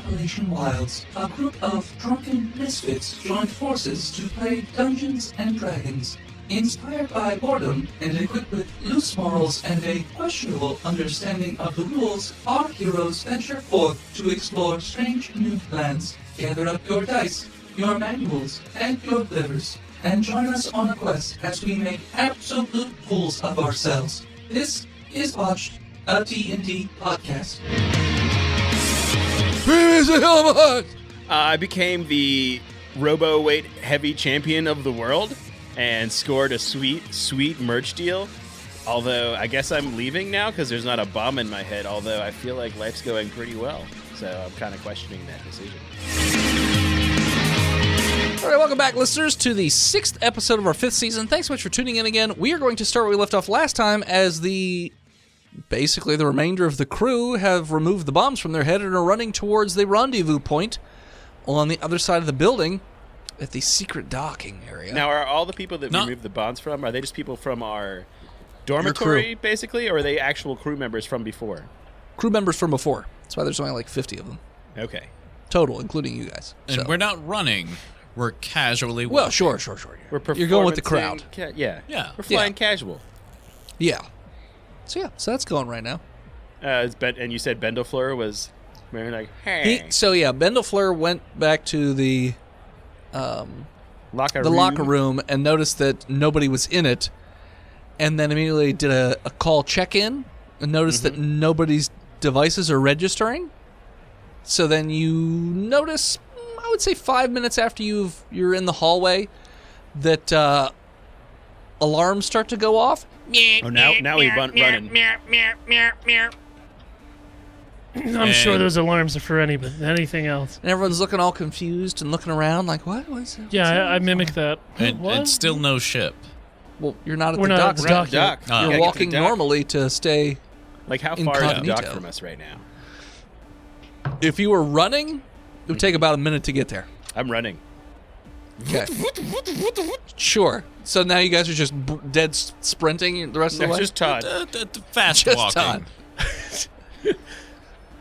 Appalachian wilds, a group of drunken misfits joined forces to play Dungeons and Dragons. Inspired by boredom and equipped with loose morals and a questionable understanding of the rules, our heroes venture forth to explore strange new lands. Gather up your dice, your manuals, and your livers, and join us on a quest as we make absolute fools of ourselves. This is Botched, a D&D podcast. I became the robo-weight heavy champion of the world and scored a sweet merch deal. Although I guess I'm leaving now because there's not a bomb in my head, although I feel like life's going pretty well. So I'm kind of questioning that decision. All right, welcome back, listeners, to the 6th episode of our 5th season. Thanks so much for tuning in again. We are going to start where we left off last time as basically the remainder of the crew have removed the bombs from their head and are running towards the rendezvous point on the other side of the building at the secret docking area. Now, are all the people that we removed the bombs from, are they just people from our dormitory, basically, or are they actual crew members from before? Crew members from before. That's why there's only like 50 of them. Okay. Total, including you guys. And we're not running. We're casually walking. Well, sure. You're going with the crowd. Yeah. We're flying casual. Yeah. So that's going right now. And you said Bendofleur was maybe like, hey. Bendofleur went back to the locker room and noticed that nobody was in it, and then immediately did a call check-in and noticed that nobody's devices are registering. So then you notice, I would say 5 minutes after you're in the hallway, that alarms start to go off. Oh, now we running. I'm sure those alarms are for anything else. And everyone's looking all confused and looking around like, what? What's I mimic that. And still no ship. Well, you're not at We're the not dock. at the dock yet. You're Gotta walking get to the dock. normally to stay Like, how far is the incognito. dock from us right now? If you were running, it would take about a minute to get there. I'm running. Okay. Sure. So now you guys are just dead sprinting the rest of the That's way? just Todd. Fast Just walking. Todd.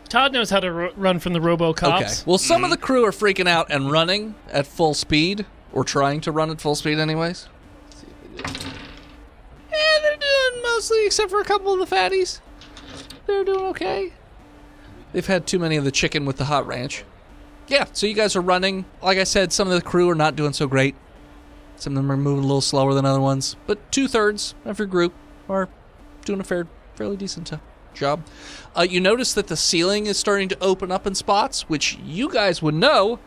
Todd knows how to run from the RoboCops. Okay. Well, some of the crew are freaking out and running at full speed, or trying to run at full speed anyways. Yeah, they're doing mostly, except for a couple of the fatties. They're doing okay. They've had too many of the chicken with the hot ranch. Yeah, so you guys are running. Like I said, some of the crew are not doing so great. Some of them are moving a little slower than other ones. But 2/3 of your group are doing a fairly decent job. You notice that the ceiling is starting to open up in spots, which you guys would know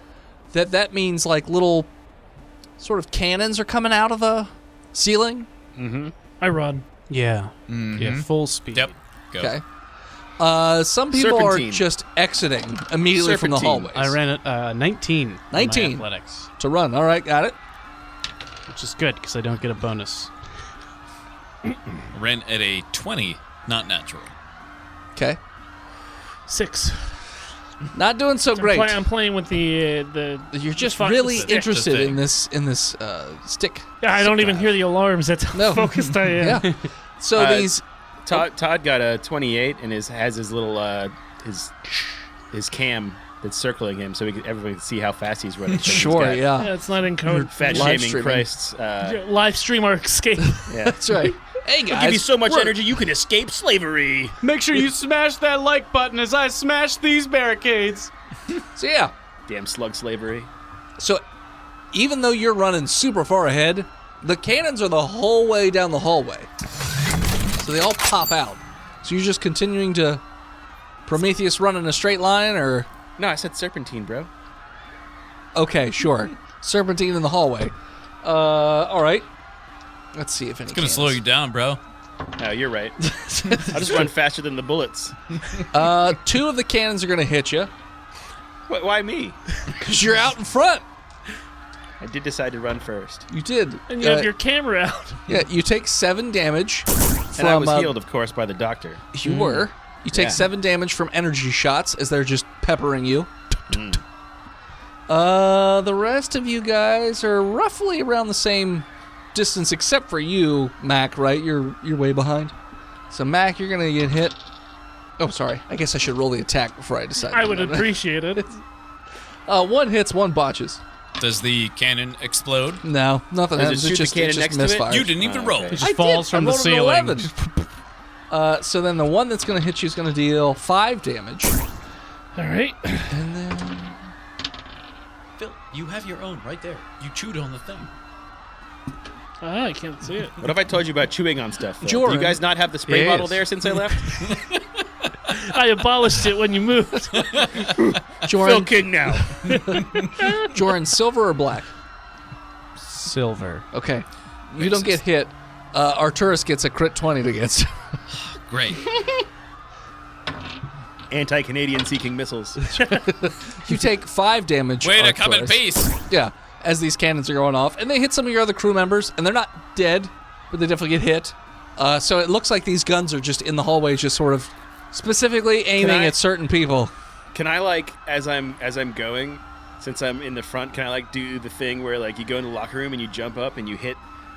that means like little sort of cannons are coming out of the ceiling. Mm-hmm. I run. Yeah. Mhm. Yeah, full speed. Yep. Go. Okay. Some people Serpentine. are just exiting immediately from the Serpentine. hallways. I ran at 19. 19. In my athletics, To run. All right, got it. which is good because I don't get a bonus. Ran at a 20, not natural. Okay. 6. Not doing so great. I'm playing with the. You're just fuck really the stick. interested The in this stick. Yeah, I don't even hear the alarms. That's how No. focused I am. Yeah. So these. Todd got a 28 and has his little his cam that's circling him, so everybody can see how fast he's running. So he's Sure. got Yeah. Yeah, it's not in code. Fat Live shaming streaming. Christ's. Live stream our escape. Yeah. That's right. Hey guys. I'll give you so much we're- energy you can escape slavery. Make sure you smash that like button as I smash these barricades. So yeah. Damn slug slavery. So even though you're running super far ahead, the cannons are the whole way down the hallway. So they all pop out. So you're just continuing to Prometheus run in a straight line, or? No, I said serpentine, bro. Okay, sure. Serpentine in the hallway. All right. Let's see if any. It's going to slow you down, bro. No, you're right. I'll just run faster than the bullets. 2 of the cannons are going to hit you Why me? because you're out in front. I did decide to run first. You did. And you have your camera out. Yeah, you take 7 damage And I from. was healed, of course, by the doctor. You were. You take Yeah. 7 damage from energy shots as they're just peppering you. The rest of you guys are roughly around the same distance, except for you, Mac. Right? You're way behind. So Mac, you're gonna get hit. Oh, sorry. I guess I should roll the attack before I decide. I would appreciate it. One hits, one botches. Does the cannon explode? No, nothing Does it happens. shoot the It cannon just next to it? misfires. You didn't even roll. It just I falls did. from I the rolled an ceiling. 11. So then the one that's going to hit you is going to deal 5 damage. All right. And then... Phil, you have your own right there. You chewed on the thing. Ah, I can't see it. What if I told you about chewing on stuff? Phil? Do Jordan. you guys not have the spray Yes. bottle there since I left? I abolished it when you moved. Phil Joran, King now. Joran, silver or black? Silver. Okay. You don't get hit. Arturus gets a crit 20 against. Great. Anti-Canadian seeking missiles. You take 5 damage. Way to come in Arcturus. peace. Yeah, as these cannons are going off. And they hit some of your other crew members, and they're not dead, but they definitely get hit. So it looks like these guns are just in the hallways, just sort of specifically aiming at certain people. Can I, like, as I'm going, since I'm in the front, can I, like, do the thing where, like, you go in the locker room and you jump up and you hit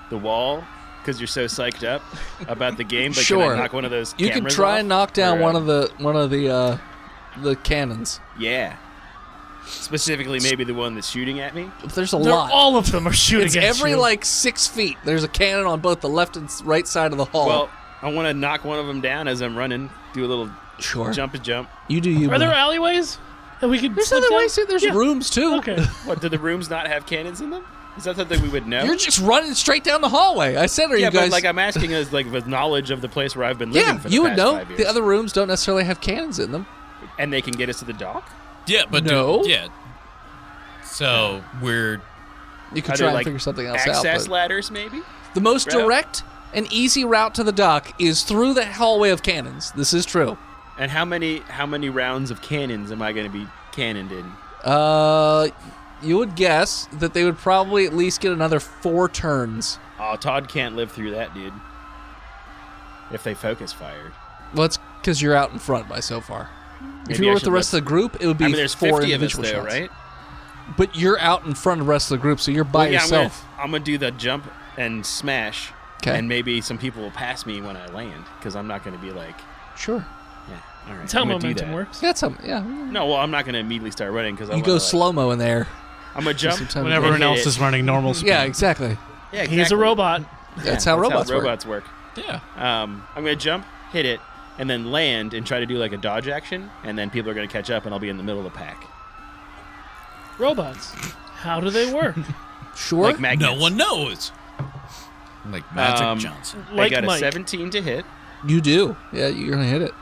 the wall because you're so psyched up about the game? But Sure. can I knock one of those You can cameras try off? and knock down Or, one of the cannons. Yeah. Specifically, maybe the one that's shooting at me. But there's a lot. All of them are shooting It's at every you. like 6 feet. There's a cannon on both the left and right side of the hall. Well, I want to knock one of them down as I'm running. Do a little sure. jump. You do you. Are there man. alleyways that we could? There's slip other down? ways. There's Yeah. rooms too. Okay. What, do the rooms not have cannons in them? Is that something we would know? You're just running straight down the hallway. I said, are yeah, you guys? but like I'm asking us like with knowledge of the place where I've been living yeah, for the you would past know. 5 years. The other rooms don't necessarily have cannons in them. And they can get us to the dock? Yeah, but No. yeah. So we're You could Are try there, and like, figure something else out. Access But ladders, maybe? the most route? direct and easy route to the dock is through the hallway of cannons. This is true. And how many rounds of cannons am I going to be cannoned in? You would guess that they would probably at least get another 4 turns. Oh, Todd can't live through that, dude. If they focus fired. Well, it's because you're out in front by so far. If Maybe you I were with the should rest of the group, it would be I mean, there's 4 50 of us, individual though, shots. right? But you're out in front of the rest of the group, so you're by Well, yeah, yourself. I'm gonna do the jump and smash. 'Kay. And maybe some people will pass me when I land, because I'm not going to be like, Sure. yeah, all right. That's how I'm gonna do momentum that. works. That's something. Yeah. No, well, I'm not going to immediately start running, because You go slow-mo in there. I'm going to jump. Sometime When you everyone hit else it. is running normal speed. Yeah, exactly. Yeah, He's a exactly. robot. That's how robots work. robots work. yeah. I'm going to jump, hit it, and then land and try to do like a dodge action, and then people are going to catch up, and I'll be in the middle of the pack. Robots. How do they work? Sure. Like magnets. No one knows. Like Magic Um, Johnson. I Like got Mike. a 17 to hit. You do. Yeah, you're going to hit it.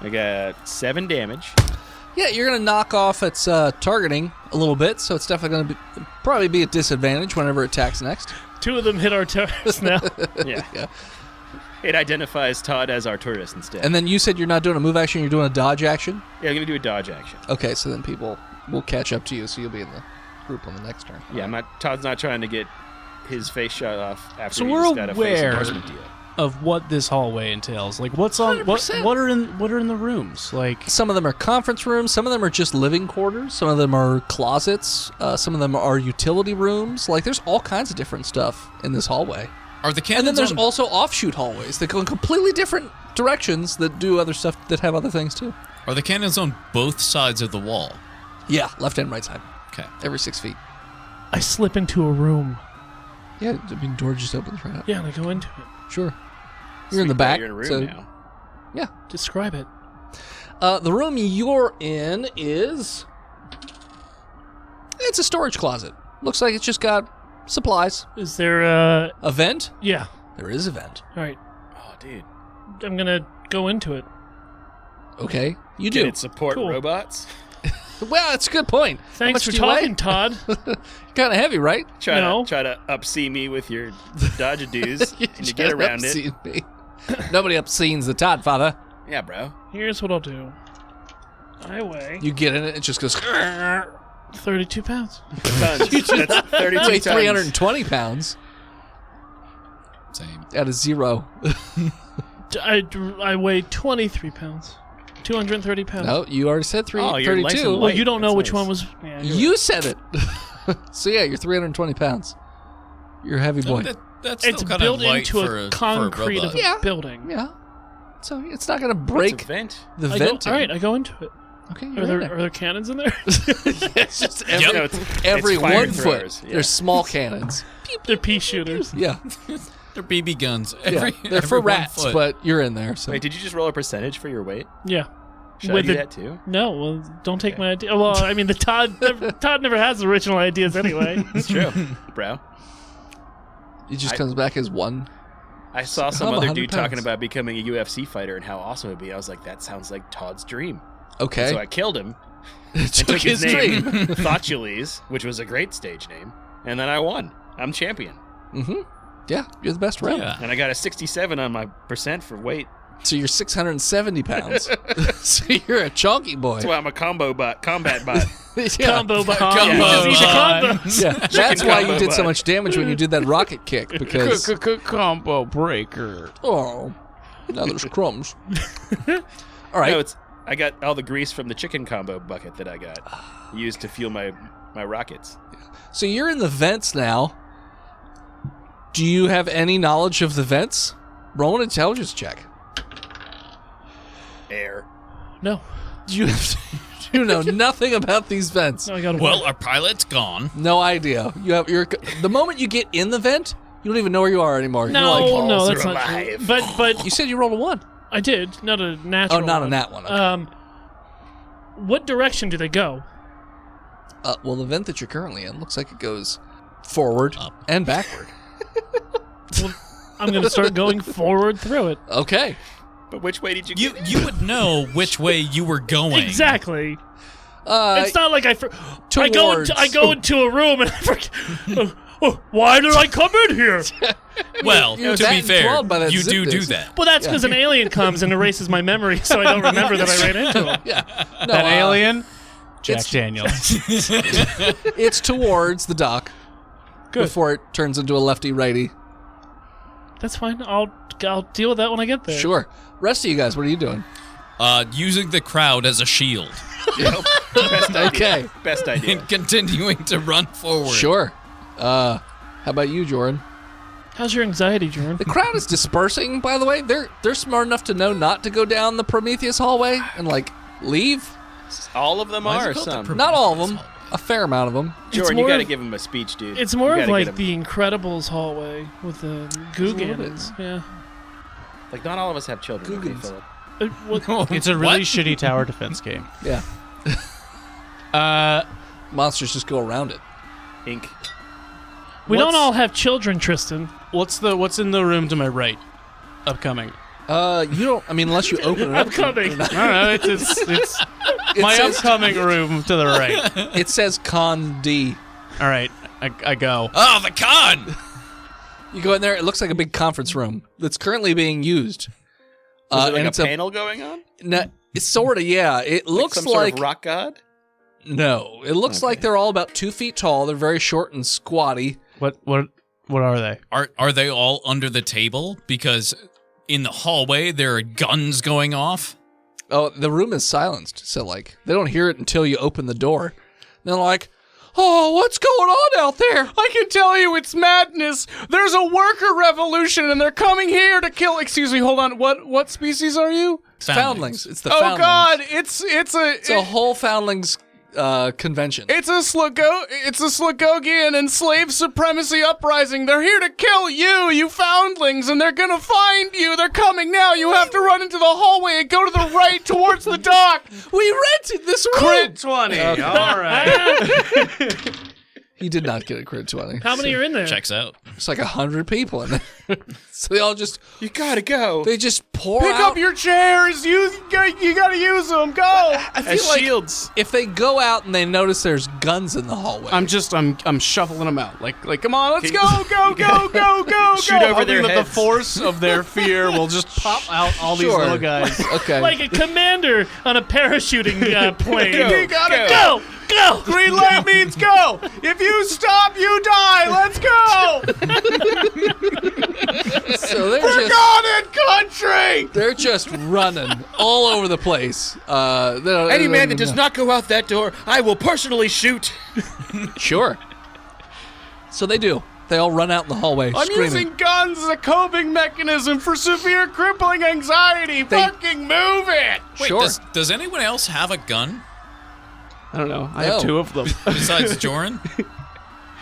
I got 7 damage. Yeah, you're going to knock off its targeting a little bit, so it's definitely going to probably be a disadvantage whenever it attacks next. 2 of them hit our turrets now. Yeah. Yeah. It identifies Todd as Arturus instead. And then you said you're not doing a move action, you're doing a dodge action? yeah, I'm going to do a dodge action. Okay, so then people will catch up to you, so you'll be in the group on the next turn. Yeah, Todd's not trying to get his face shot off after So he's we're got a face aware- endorsement deal. Of what this hallway entails. Like what's on 100%. what are in the rooms? Like Some of them are conference rooms, some of them are just living quarters, some of them are closets, some of them are utility rooms. Like, there's all kinds of different stuff in this hallway. Are the And cannons then there's on, also offshoot hallways that go in completely different directions that do other stuff that have other things too. are the cannons on both sides of the wall? Yeah, left and right side, Okay. every 6 feet. I slip into a room. Yeah, I mean, door just opens right up. Yeah, and I go into it. Sure. You're in the Sweet, back. You're in a room so, now. Yeah. Describe it. The room you're in is... It's a storage closet. Looks like it's just got supplies. Is there a... A vent? Yeah. There is a vent. All right. Oh, dude. I'm going to go into it. Okay, you Can do. it support Cool. robots? Well, that's a good point. How Thanks much for do you weigh? talking, Todd. Kind of heavy, right? Try No. to up-see me with your dodge do's, and you just get around it. obscene me. Nobody obscenes the Todd Father. Yeah, bro. Here's what I'll do. I weigh You get in it, it just goes... 32 pounds. Tons. That's 32 You weigh tons. 320 pounds Same. out of 0. I weigh 23 pounds. 230 pounds. No, you already said Oh, you're nice 32. and Well, light. you don't know That's which nice. one was... Yeah, you're You said it. So yeah, you're 320 pounds. You're a heavy boy. That's It's still kind built of light into for a concrete for a of robot. a building. Yeah. So it's not going to What's a break vent? the I venting. go, all right, I go into it. Okay, Are you're in there, there. are there cannons in there? It's just every, No, it's every fire 1 foot. throwers, yeah. There's small cannons. They're pea shooters. Yeah, They're BB guns. yeah. They're for every 1 rats, foot. but you're in there. So Wait, did you just roll a percentage for your weight? Yeah. Should I With do the- that too? No, well, don't take my idea. Well, I mean, Todd never has original ideas anyway. It's true, bro. it just comes back as 1. I saw some I'm other 100 dude talking pounds. about becoming a UFC fighter and how awesome it'd be. I was like, that sounds like Todd's dream. Okay, So I killed him. took his dream. Thotules, which was a great stage name, and then I won. I'm champion, Yeah, you're the best around. Yeah. and I got a 67 on my percent for weight. So you're 670 pounds. So you're a chunky boy. That's why I'm a combat bot. Yeah. Combo bot. Combo Yeah, he's a bot. combo. Yeah, that's why you combo did so bot. much damage when you did that rocket kick, because Combo breaker. oh, now there's crumbs. All right, No, I got all the grease from the chicken combo bucket that I got used to fuel my rockets. so you're in the vents now. Do you have any knowledge of the vents? Roll an intelligence check. Air. No. You know nothing about these vents. No, I got a Well, our pilot's gone. No idea. The moment you get in the vent, you don't even know where you are anymore. No, You're like, no, that's are not true. alive. But you said you rolled a 1. I did. Not a natural. Oh, not a one. nat one. Okay. What direction do they go? Well, the vent that you're currently in looks like it goes forward Up. and backward. I'm going to start going forward through it. Okay. But which way did you You get? you would know which way you were going. Exactly. It's not like I towards- go into a room and I forget. Why did I come in here? Well, You're to that be fair, enthralled by that you zip do disk. that. Well, that's because an alien comes and erases my memory, so I don't remember that I ran into him. Yeah. No, That alien? Jack it's- Daniels. It's towards the dock. Good. Before it turns into a lefty-righty. That's fine. I'll deal with that when I get there. Sure. Rest of you guys, what are you doing? Using the crowd as a shield Best idea. Okay. Best idea. and continuing to run forward. Sure. How about you, Jordan? How's your anxiety, Jordan? The crowd is dispersing, by the way. They're smart enough to know not to go down the Prometheus hallway and, like, leave. All of them Why is it are. called the Some. Not all of them. A fair amount of them. Jordan, you more got to of- give him a speech, dude. It's more You of gotta like get him- the Incredibles hallway with the Googans. Yeah. Like, not all of us have children. Okay, Googans. Philip. It's a really What? shitty tower defense game. Yeah. Monsters just go around it. Ink. We What's- don't all have children, Tristan. What's in the room to my right? Upcoming. You don't, I mean, unless you open it up. I'm coming. I don't know. It's It my says, upcoming room to the right. it says Con D. All right, I go. Oh, the con! You go in there, it looks like a big conference room that's currently being used. Is there and like it's a panel going on? it's sort of, yeah. It looks some like, sort of rock god? no, it looks like they're all about 2 feet tall. They're very short and squatty. What are they? Are they all under the table? Because in the hallway there are guns going off. Oh, the room is silenced, so like they don't hear it until you open the door. And they're like, "Oh, what's going on out there?" I can tell you it's madness. There's a worker revolution and they're coming here to kill. Excuse me, hold on. What species are you? Foundlings. It's the Oh foundlings. God, it's It's a whole foundlings convention. It's a Slagogian and slave supremacy uprising. They're here to kill you foundlings, and they're gonna find you. They're coming now. You have to run into the hallway and go to the right towards the dock. We rented this room. Crit 20. All right. He did not get a crit 20. How many are in there? Checks out. It's like 100 people in there. So they all just, You gotta go. they just pour Pick out. up your chairs. You gotta use them. Go. I feel As like shields. if they go out and they notice there's guns in the hallway. I'm shuffling them out. Like come on, let's go. Shoot over Hoping their that heads. the force of their fear will just pop out all these Sure. little guys. Okay. Like a commander on a parachuting plane. You gotta Go! Go! Green light means go. If you stop, you die. Let's go. so they're just, Forgotten country. they're just running all over the place. They don't- Any they man don't that does know. not go out that door, I will personally shoot. Sure. So they do. They all run out in the hallway I'm screaming. using guns as a coping mechanism for severe crippling anxiety. Fucking move it! Wait, Sure. does anyone else have a gun I don't know. I No. have 2 of them. besides Joran?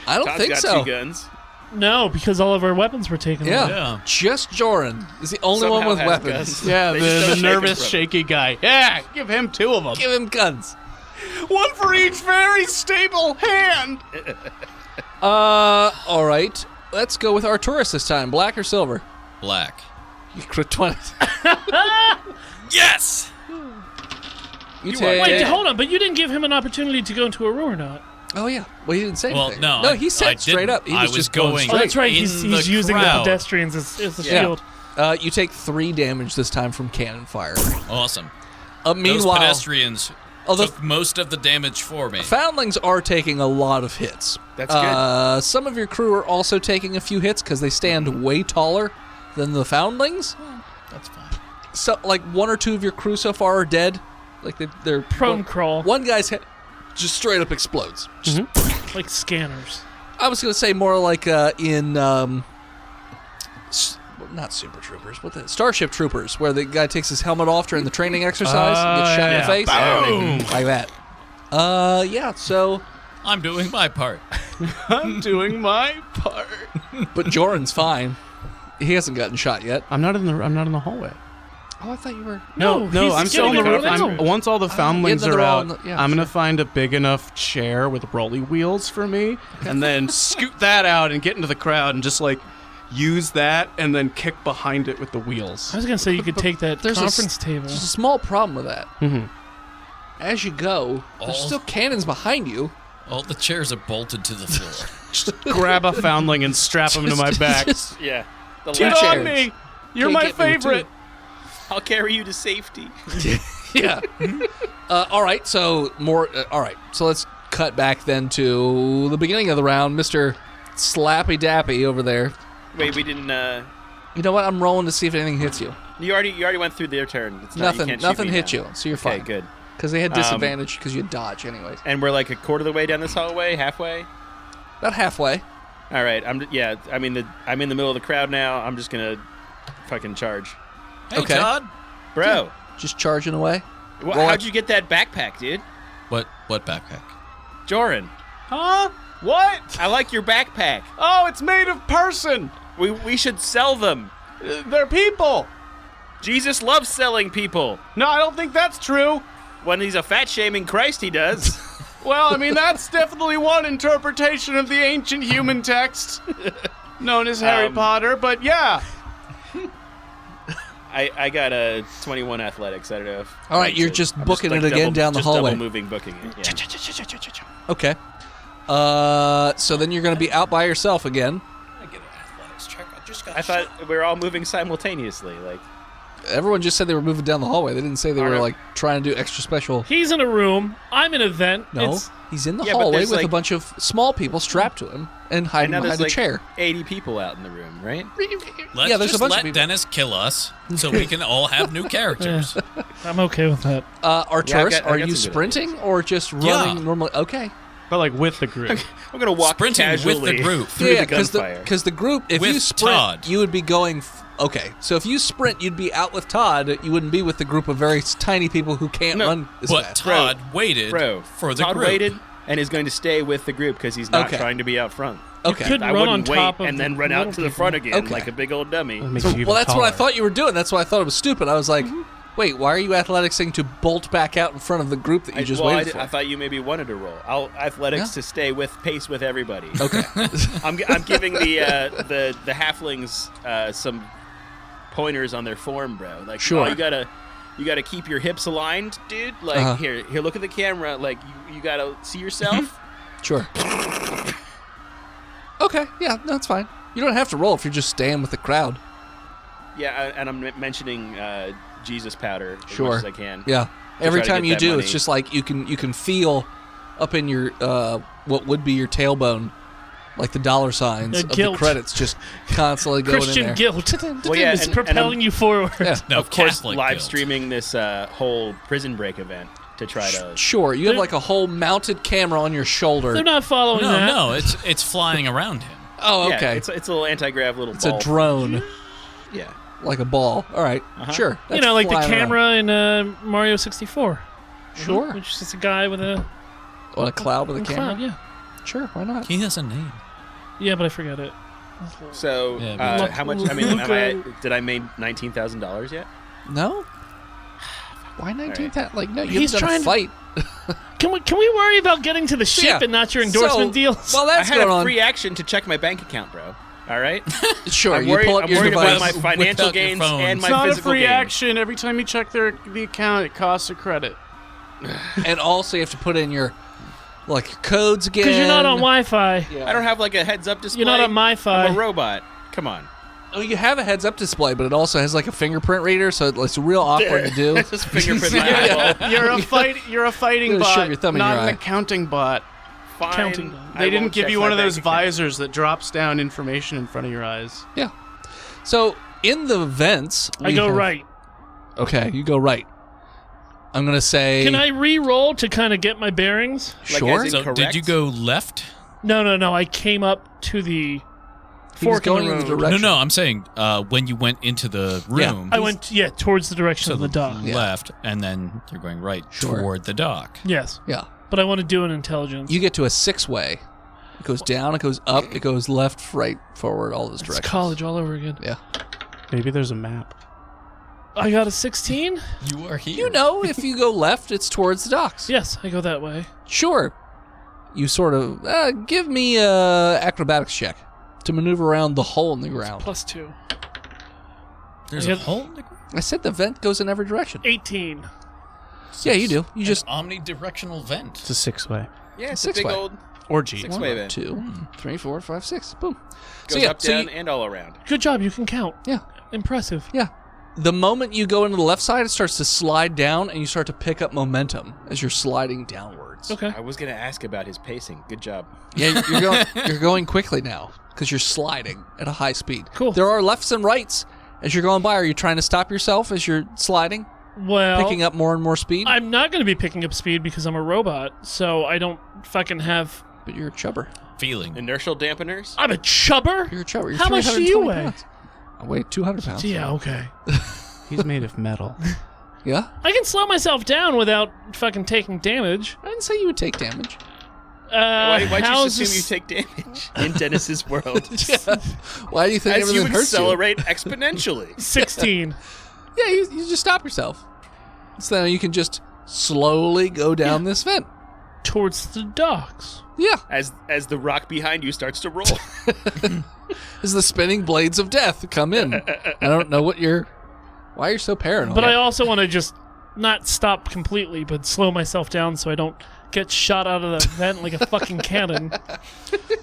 I don't Todd's think got so. 2 guns. No, because all of our weapons were taken Yeah. away. Yeah. Just Joran is the only Somehow one with has weapons. guns. Yeah, They just the don't take 'em nervous, from shaky guy. Yeah, give him 2 of them. Give him guns. 1 for each very stable hand. All right. Let's go with Arturus this time. Black or silver? Black. You crit 20. Yes! You take. Wait, hold on, but you didn't give him an opportunity to go into a roar knot. Oh yeah. Well, he didn't say Well, anything. no, he said I straight didn't. up. He I was was just going going- Oh, straight. that's right. In He's the using the crowd. pedestrians as the Yeah. shield. You take 3 damage this time from cannon fire. Awesome. Those Meanwhile, pedestrians although took most of the damage for me. foundlings are taking a lot of hits. That's good. Some of your crew are also taking a few hits because they stand way taller than the foundlings. That's fine. So, like 1 or 2 of your crew so far are dead. Like they're Prone crawl. One guy's head just straight up explodes. Just, Like scanners. I was gonna say more like in not Super Troopers, what the Starship Troopers, where the guy takes his helmet off during the training exercise and gets shot in the face. Boom. Like that. Yeah. So, I'm doing my part. I'm doing my part. but Joran's fine. He hasn't gotten shot yet. I'm not in the hallway. Oh, I thought you were. No, he's I'm still in the getting room. around. Once all the foundlings yeah, they're are all out, in the- yeah, I'm gonna sure. find a big enough chair with rolly wheels for me, and then scoot that out and get into the crowd and just like use that and then kick behind it with the wheels. I was gonna say you could take that There's a conference table. There's a small problem with that. Mhm. As you go, there's Oh. still cannons behind you. All the chairs are bolted to the floor. Just grab a foundling and strap him to my back. Just Yeah. The Two Get left- chairs. on me! You're Can't my get me with favorite. I'll carry you to safety. yeah. All right. So more. All right. So let's cut back then to the beginning of the round, Mr. Slappy Dappy over there. Wait, we didn't. You know what? I'm rolling to see if anything hits you. You already went through their turn. It's not, you can't shoot Nothing me hit now. you, so you're Okay, fine. good. Because they had disadvantage because you dodge anyways. And we're like a quarter of the way down this hallway, halfway. About halfway. All right. I'm in the middle of the crowd now. I'm just gonna fucking charge, Hey, Okay. Todd. bro. Just charging away. How'd you get that backpack, dude? What backpack? Joran, Huh? What? I like your backpack. Oh, it's made of person. We should sell them. They're people. Jesus loves selling people. No, I don't think that's true. When he's a fat shaming Christ, he does. Well, I mean, that's definitely one interpretation of the ancient human text known as Harry Potter, but yeah. I got a 21 athletics. I don't know if. All right, you're just booking it again down the hallway. Double moving, booking it. Yeah. Okay. So then you're going to be out by yourself again. I get an athletics check. I just got I thought we were all moving simultaneously. Like, Everyone just said they were moving down the hallway. They didn't say they were like trying to do extra special. He's in a room. I'm in a vent. No, It's- he's in the Yeah, but hallway there's, with a like- bunch of small people strapped to him and hiding and now behind there's a like chair. 80 people out in the room, right? Let's Yeah, there's a just bunch of let people. Dennis kill us so we can all have new characters. I'm okay with that. Arturus, Yeah, I got are some you good sprinting or just running normally? Okay. But like with the group. I'm gonna walk Sprinting with casually the group. through the because gunfire. the group, if you With sprint, Todd. you would be going. Okay, so if you sprint, you'd be out with Todd. You wouldn't be with the group of very tiny people who can't No, run as But fast. Todd waited for the Todd group. waited and is going to stay with the group because he's not Okay. trying to be out front. Okay. could I run wouldn't on top wait of and the then run out little to the people. front again Okay. like a big old dummy. That makes you even Well, that's what I taller. thought you were doing. That's why I thought it was stupid. I was like, wait, why are you athleticsing to bolt back out in front of the group that you just waited for? I thought you maybe wanted to roll. I'll athletics Yeah. to stay with pace with everybody. Okay. I'm giving the halflings some pointers on their form, bro. Like, Sure. oh, you gotta keep your hips aligned, dude. Like, here, look at the camera. Like, you gotta see yourself. Sure. Okay, yeah, that's fine. You don't have to roll if you're just staying with the crowd. Yeah, and I'm mentioning Jesus powder as Sure. much as I can. Yeah. Every try to time get you that do, money. it's just like you can feel up in your what would be your tailbone, like the dollar signs of guilt. the credits just constantly going in Christian there. guilt. Well, yeah, It's and propelling you forward. Yeah. No, of course, Catholic live guilt. streaming this whole prison break event to try to. Sure, you have like a whole mounted camera on your shoulder. They're not following that. No, it's flying around him. Oh, Yeah, okay. it's a little anti-grav little It's ball. a drone, Yeah. like a ball. All right, sure. You That's know, like the flying around. camera in Mario 64. Sure. Which is just a guy with a On a cloud with a camera. cloud, yeah. Sure, why not? He has a name. Yeah, but I forget it. So, Yeah, how much? I mean, did I make $19,000 yet? No. Why 19,000? Like, no, you He's haven't done a trying fight. Can we worry about getting to the ship Yeah. and not your endorsement So, deals? Well, I that's had going a on. free action to check my bank account, bro. All right. Sure, I'm you pull up I'm your worried device. about my financial Without your gains phone. and It's my not a physical free gains. action. Every time you check the account, it costs a credit. And also, you have to put in your codes again. Because you're not on Wi-Fi. Yeah. I don't have like a heads-up display. You're not on MiFi. I'm a robot. Come on. Oh, you have a heads-up display, but it also has like a fingerprint reader, so it's real awkward to do. Just fingerprint my eyeball. You're a fighting You're gonna bot, shove your thumb in not your an eye. accounting bot. Fine. Counting. They didn't give you one of those visors. visors that drops down information in front of your eyes. Yeah. So in the vents, I we go have- right. Okay, you go right. I'm gonna say. Can I re-roll to kind of get my bearings? Like, Sure. as in So correct? did you go left? No. I came up to the He's fork going in in the the road. direction. No, I'm saying when you went into the Yeah. room. I went, towards the direction so of the dock. left, and then you're going right Sure. toward the dock. Yes, Yeah. but I want to do an intelligence. You get to a 6-way. It goes down. It goes up. It goes left, right, forward. All those It's directions. college all over again. Yeah. Maybe there's a map. I got a 16? You are here. You know, if you go left, it's towards the docks. Yes, I go that way. Sure. You sort of give me a acrobatics check to maneuver around the hole in the ground. +2. There's I a got- hole in the ground? I said the vent goes in every direction. 18. Yeah, you do. You just omnidirectional vent. It's a 6-way. Yeah, it's a big Six-way. old Or G. six-way vent. 2, 3, 4, 5, 6. Boom. Goes up, down, and all around. Good job, you can count. Yeah. Impressive. Yeah. The moment you go into the left side, it starts to slide down, and you start to pick up momentum as you're sliding downwards. Okay. I was going to ask about his pacing. Good job. Yeah, you're going quickly now because you're sliding at a high speed. Cool. There are lefts and rights as you're going by. Are you trying to stop yourself as you're sliding, Well, picking up more and more speed? I'm not going to be picking up speed because I'm a robot, so I don't fucking have... But you're a chubber. Feeling. Inertial dampeners? I'm a chubber? You're a chubber. You're How much do 320 you weigh? pounds. I weigh 200 pounds. Yeah, okay. He's made of metal. Yeah? I can slow myself down without fucking taking damage. I didn't say you would take damage. Why'd you how's just assume this- you take damage in Dennis's world? Yeah. Why do you think As you everything hurts you? accelerate exponentially. 16. Yeah, you just stop yourself. So then you can just slowly go down this vent. Towards the docks. Yeah. As the rock behind you starts to roll. As the spinning blades of death come in. I don't know why you're so paranoid. But I also want to just not stop completely, but slow myself down so I don't get shot out of the vent like a fucking cannon.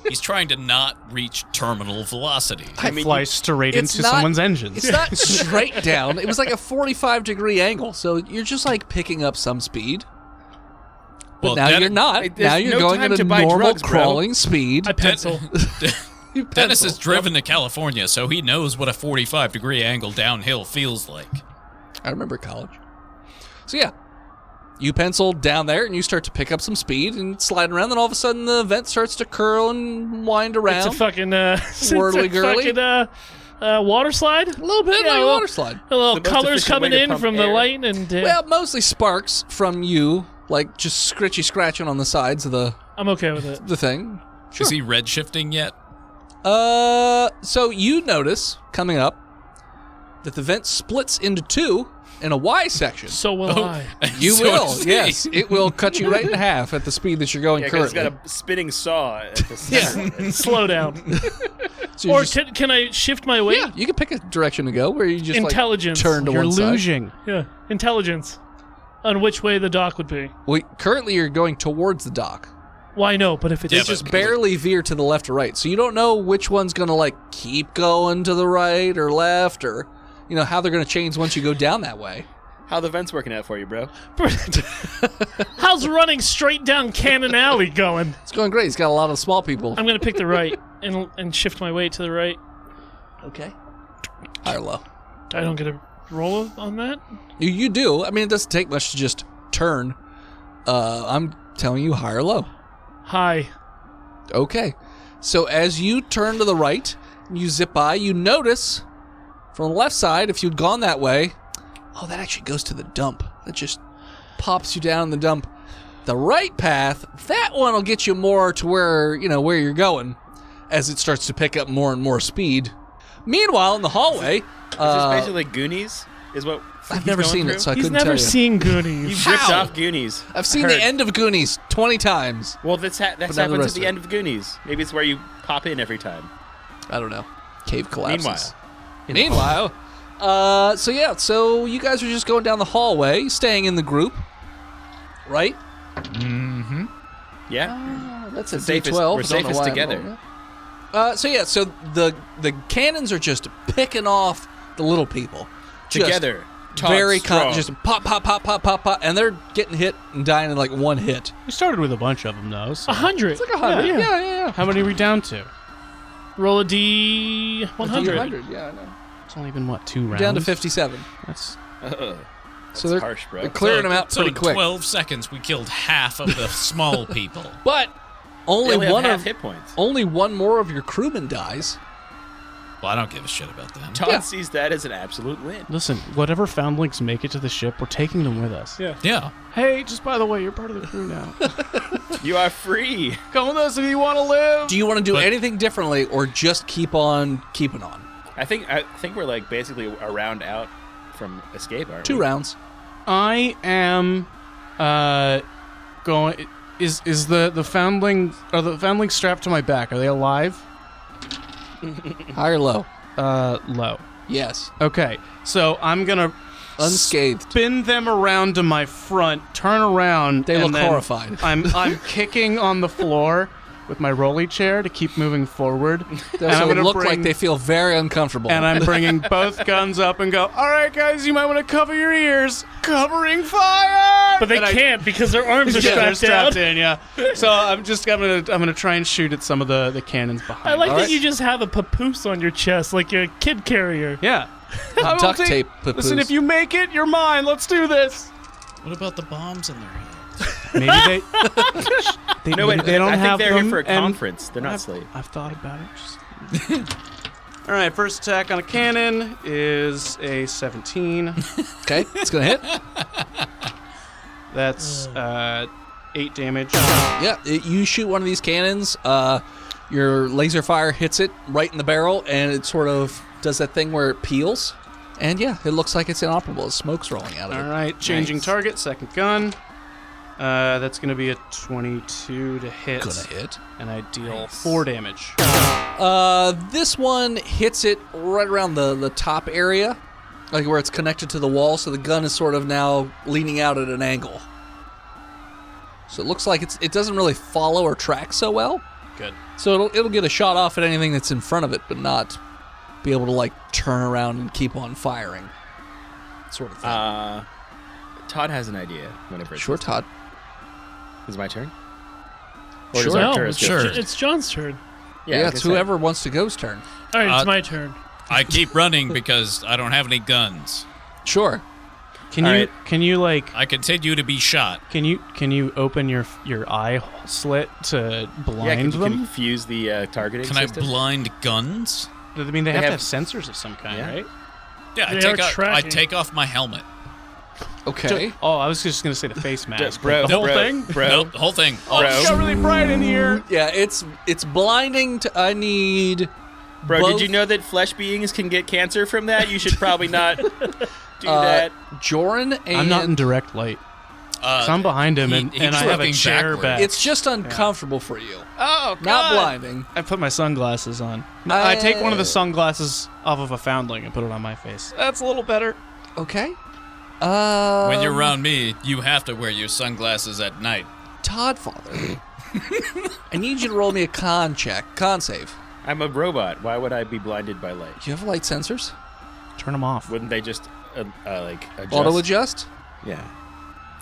He's trying to not reach terminal velocity. I fly straight it's into not- someone's engines. It's not straight down. It was like a 45-degree angle. So you're just like picking up some speed. But Well, now Den- you're not. There's Now you're no going time at a to buy normal drugs, bro. crawling speed. I pencil. You Dennis pencil. has driven to California, so he knows what a 45-degree angle downhill feels like. I remember college. So yeah, you pencil down there and you start to pick up some speed and slide around. Then all of a sudden the vent starts to curl and wind around. It's a fucking Swirly-girly? water slide. a little bit Yeah, like a well, water slide. A little The most colors efficient coming way to in pump from the air. light and Well, mostly sparks from you, like just scritchy scratching on the sides of the I'm okay with it. thing. Sure. Is he red shifting yet? So you notice coming up that the vent splits into two in a Y section. So will I. You So will, is he. yes. It will cut you right in half at the speed that you're going Yeah, because currently. it's got a spinning saw at the center. Slow down. So you Or just- can I shift my weight? yeah, you can pick a direction to go where you just Intelligence. like turn to You're one side. losing. Yeah. Intelligence. On which way the dock would be. Well, currently you're going towards the dock. Why no? But if it's Yeah, It's but- just barely veer to the left or right. So you don't know which one's going to like keep going to the right or left or how they're going to change once you go down that way. How the vent's working out for you, bro? how's running straight down Cannon Alley going? It's going great. He's got a lot of small people. I'm gonna pick the right and shift my weight to the right. Okay. High or low? I don't get a roll on that. You do. I mean, it doesn't take much to just turn. I'm telling you high or low. High. Okay. So as you turn to the right, you zip by, you notice from the left side, if you'd gone that way, oh, that actually goes to the dump. That just pops you down the dump. The right path, that one will get you more to where you're going as it starts to pick up more and more speed. Meanwhile, in the hallway... Is this basically Goonies? Is what I've never seen it, so I He's couldn't tell never you. seen Goonies. You've ripped off Goonies. I've seen the end of Goonies 20 times. Well, that's But happens not the at rest the of it. end of Goonies. Maybe it's where you pop in every time. I don't know. Cave collapses. Meanwhile. So you guys are just going down the hallway, staying in the group, right? Yeah. That's We're a safest- D12. we're Don't know safest why I'm together. rolling that. So the cannons are just picking off the little people. Just Together. Taut, very strong. just pop, pop, pop, pop, pop, pop, and they're getting hit and dying in like one hit. We started with a bunch of them, though. So. 100. It's like 100. Yeah. How many are we down to? Roll a D100. 100. Yeah, I know. It's only been, 2 rounds? Down to 57. That's... So they're harsh, bro. they're clearing them out So pretty in quick. 12 seconds, we killed half of the small people. But They only only have one half of hit points. only one more of your crewmen dies. Well, I don't give a shit about them. Todd sees that as an absolute win. Listen, whatever foundlings make it to the ship, we're taking them with us. Yeah. Yeah. Hey, just by the way, you're part of the crew now. You are free. Come with us if you want to live. Do you want to do But- anything differently, or just keep on keeping on? I think we're like basically a round out from escape, aren't 2 we? rounds. I am going. Is the foundling, are the foundlings strapped to my back? Are they alive? High or low? Low. Yes. Okay, so I'm gonna Unscathed. spin them around to my front, turn around. They and look then horrified. I'm kicking on the floor with my rolly chair to keep moving forward. They And I'm also gonna look like bring- they feel very uncomfortable. And I'm bringing both guns up and go, all right, guys, you might want to cover your ears. Covering fire! But they And I- can't because their arms are Yeah, they're strapped strapped down. in, yeah. So I'm gonna try and shoot at some of the cannons behind. I like All that right. you just have a papoose on your chest like you're a kid carrier. Yeah. I will duct take- tape. Listen, papoose. if you make it, you're mine. Let's do this. What about the bombs in their heads? Maybe they. No, wait. they don't I have think they're them, here for a and conference. They're not slaves. I've thought about it. Just... All right, first attack on a cannon is a 17. Okay, it's gonna hit. That's 8 damage. Yeah, you shoot one of these cannons. Your laser fire hits it right in the barrel, and it sort of does that thing where it peels. And yeah, it looks like it's inoperable. Smoke's rolling out of All it. right, changing Nice. target, second gun. That's going to be a 22 to hit. Gonna hit. And I deal 4 damage. This one hits it right around the top area, like where it's connected to the wall, so the gun is sort of now leaning out at an angle. So it looks like it doesn't really follow or track so well. Good. So it'll get a shot off at anything that's in front of it, but not be able to like turn around and keep on firing. Sort of thing. Todd has an idea. Whenever it's Sure, Todd. Is it my turn? Sure. does No, Arcturus it's, go Sure. first? it's John's turn. Yeah, I was it's gonna say. whoever wants to go's turn. All right, it's Uh, my turn. I keep running because I don't have any guns. Sure. Can All you right. can you like I continue to be shot. can you open your eye slit to Yeah, blind can you them? confuse the targeting Can I system? blind guns? I mean, they They have to have- have sensors of some kind, Yeah. right? Yeah, I They take, are I tracking. take off my helmet. Okay. Oh, I was just gonna say the face mask. bro, the whole bro, thing. bro. No, the whole thing. Oh, it's got really bright in here. Yeah, it's blinding. I need. Bro, both- did you know that flesh beings can get cancer from that? You should probably not do that. Joran and I'm not in direct light. So I'm behind him, and he's I have a looking chair backwards. back. It's just uncomfortable for you. oh, Not blinding. I put my sunglasses on. I take one of the sunglasses off of a foundling and put it on my face. That's a little better. Okay. When you're around me, you have to wear your sunglasses at night. Todd, father, I need you to roll me a con save. I'm a robot. Why would I be blinded by light? Do you have light sensors? Turn them off. Wouldn't they just like adjust? Auto adjust Yeah,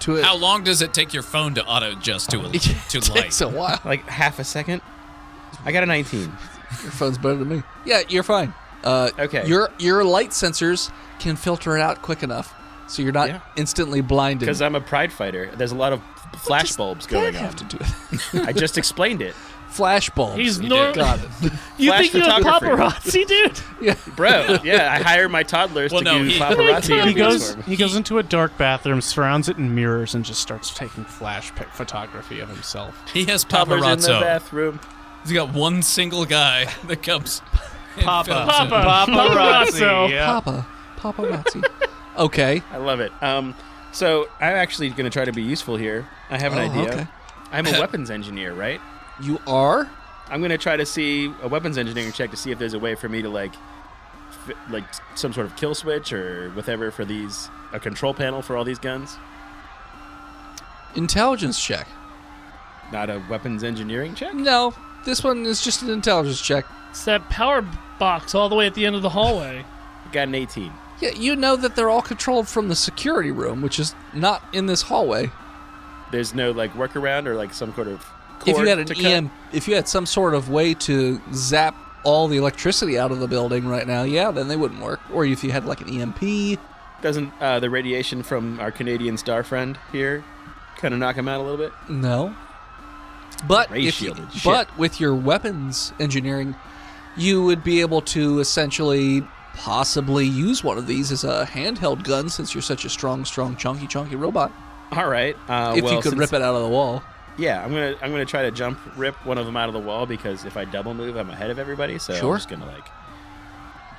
to it. How long does it take your phone to auto adjust to It to light? takes a while. like half a second. I got a 19. Your phone's better than me. Yeah, you're fine. Okay. Your light sensors can filter it out quick enough, so you're not Yeah. instantly blinded. Because I'm a pride fighter. There's a lot of flash bulbs going have on. to do it. I just explained it. Flashbulbs. He's You nor- got it. You Flash think you're a photography. paparazzi, dude? Bro, yeah, I hire my toddlers Well, to no, do he- paparazzi He interviews for me. He goes into a dark bathroom, surrounds it in mirrors, and just starts taking photography of himself. He has Toddlers in the paparazzo. bathroom. He's got one single guy that comes. and Papa. films him. Paparazzo. Yeah. Paparazzi. Okay. I love it. So I'm actually going to try to be useful here. I have an idea. Okay. I'm a weapons engineer, right? You are? I'm going to try to see a weapons engineering check to see if there's a way for me to like some sort of kill switch or whatever for these, a control panel for all these guns. Intelligence check. Not a weapons engineering check? No, this one is just an intelligence check. It's that power box all the way at the end of the hallway. Got an 18. Yeah, you know that they're all controlled from the security room, which is not in this hallway. There's no like workaround or like some sort of cord If you had some sort of way to zap all the electricity out of the building right now, yeah, then they wouldn't work. Or if you had like an EMP. Doesn't the radiation from our Canadian star friend here kind of knock him out a little bit? No. But Ray if you, shielded. Shit. but with your weapons engineering, you would be able to essentially possibly use one of these as a handheld gun, since you're such a strong, chunky robot. All right. If well, you could since- rip it out of the wall. Yeah, I'm gonna try to rip one of them out of the wall, because if I double move, I'm ahead of everybody. So Sure. I'm just gonna like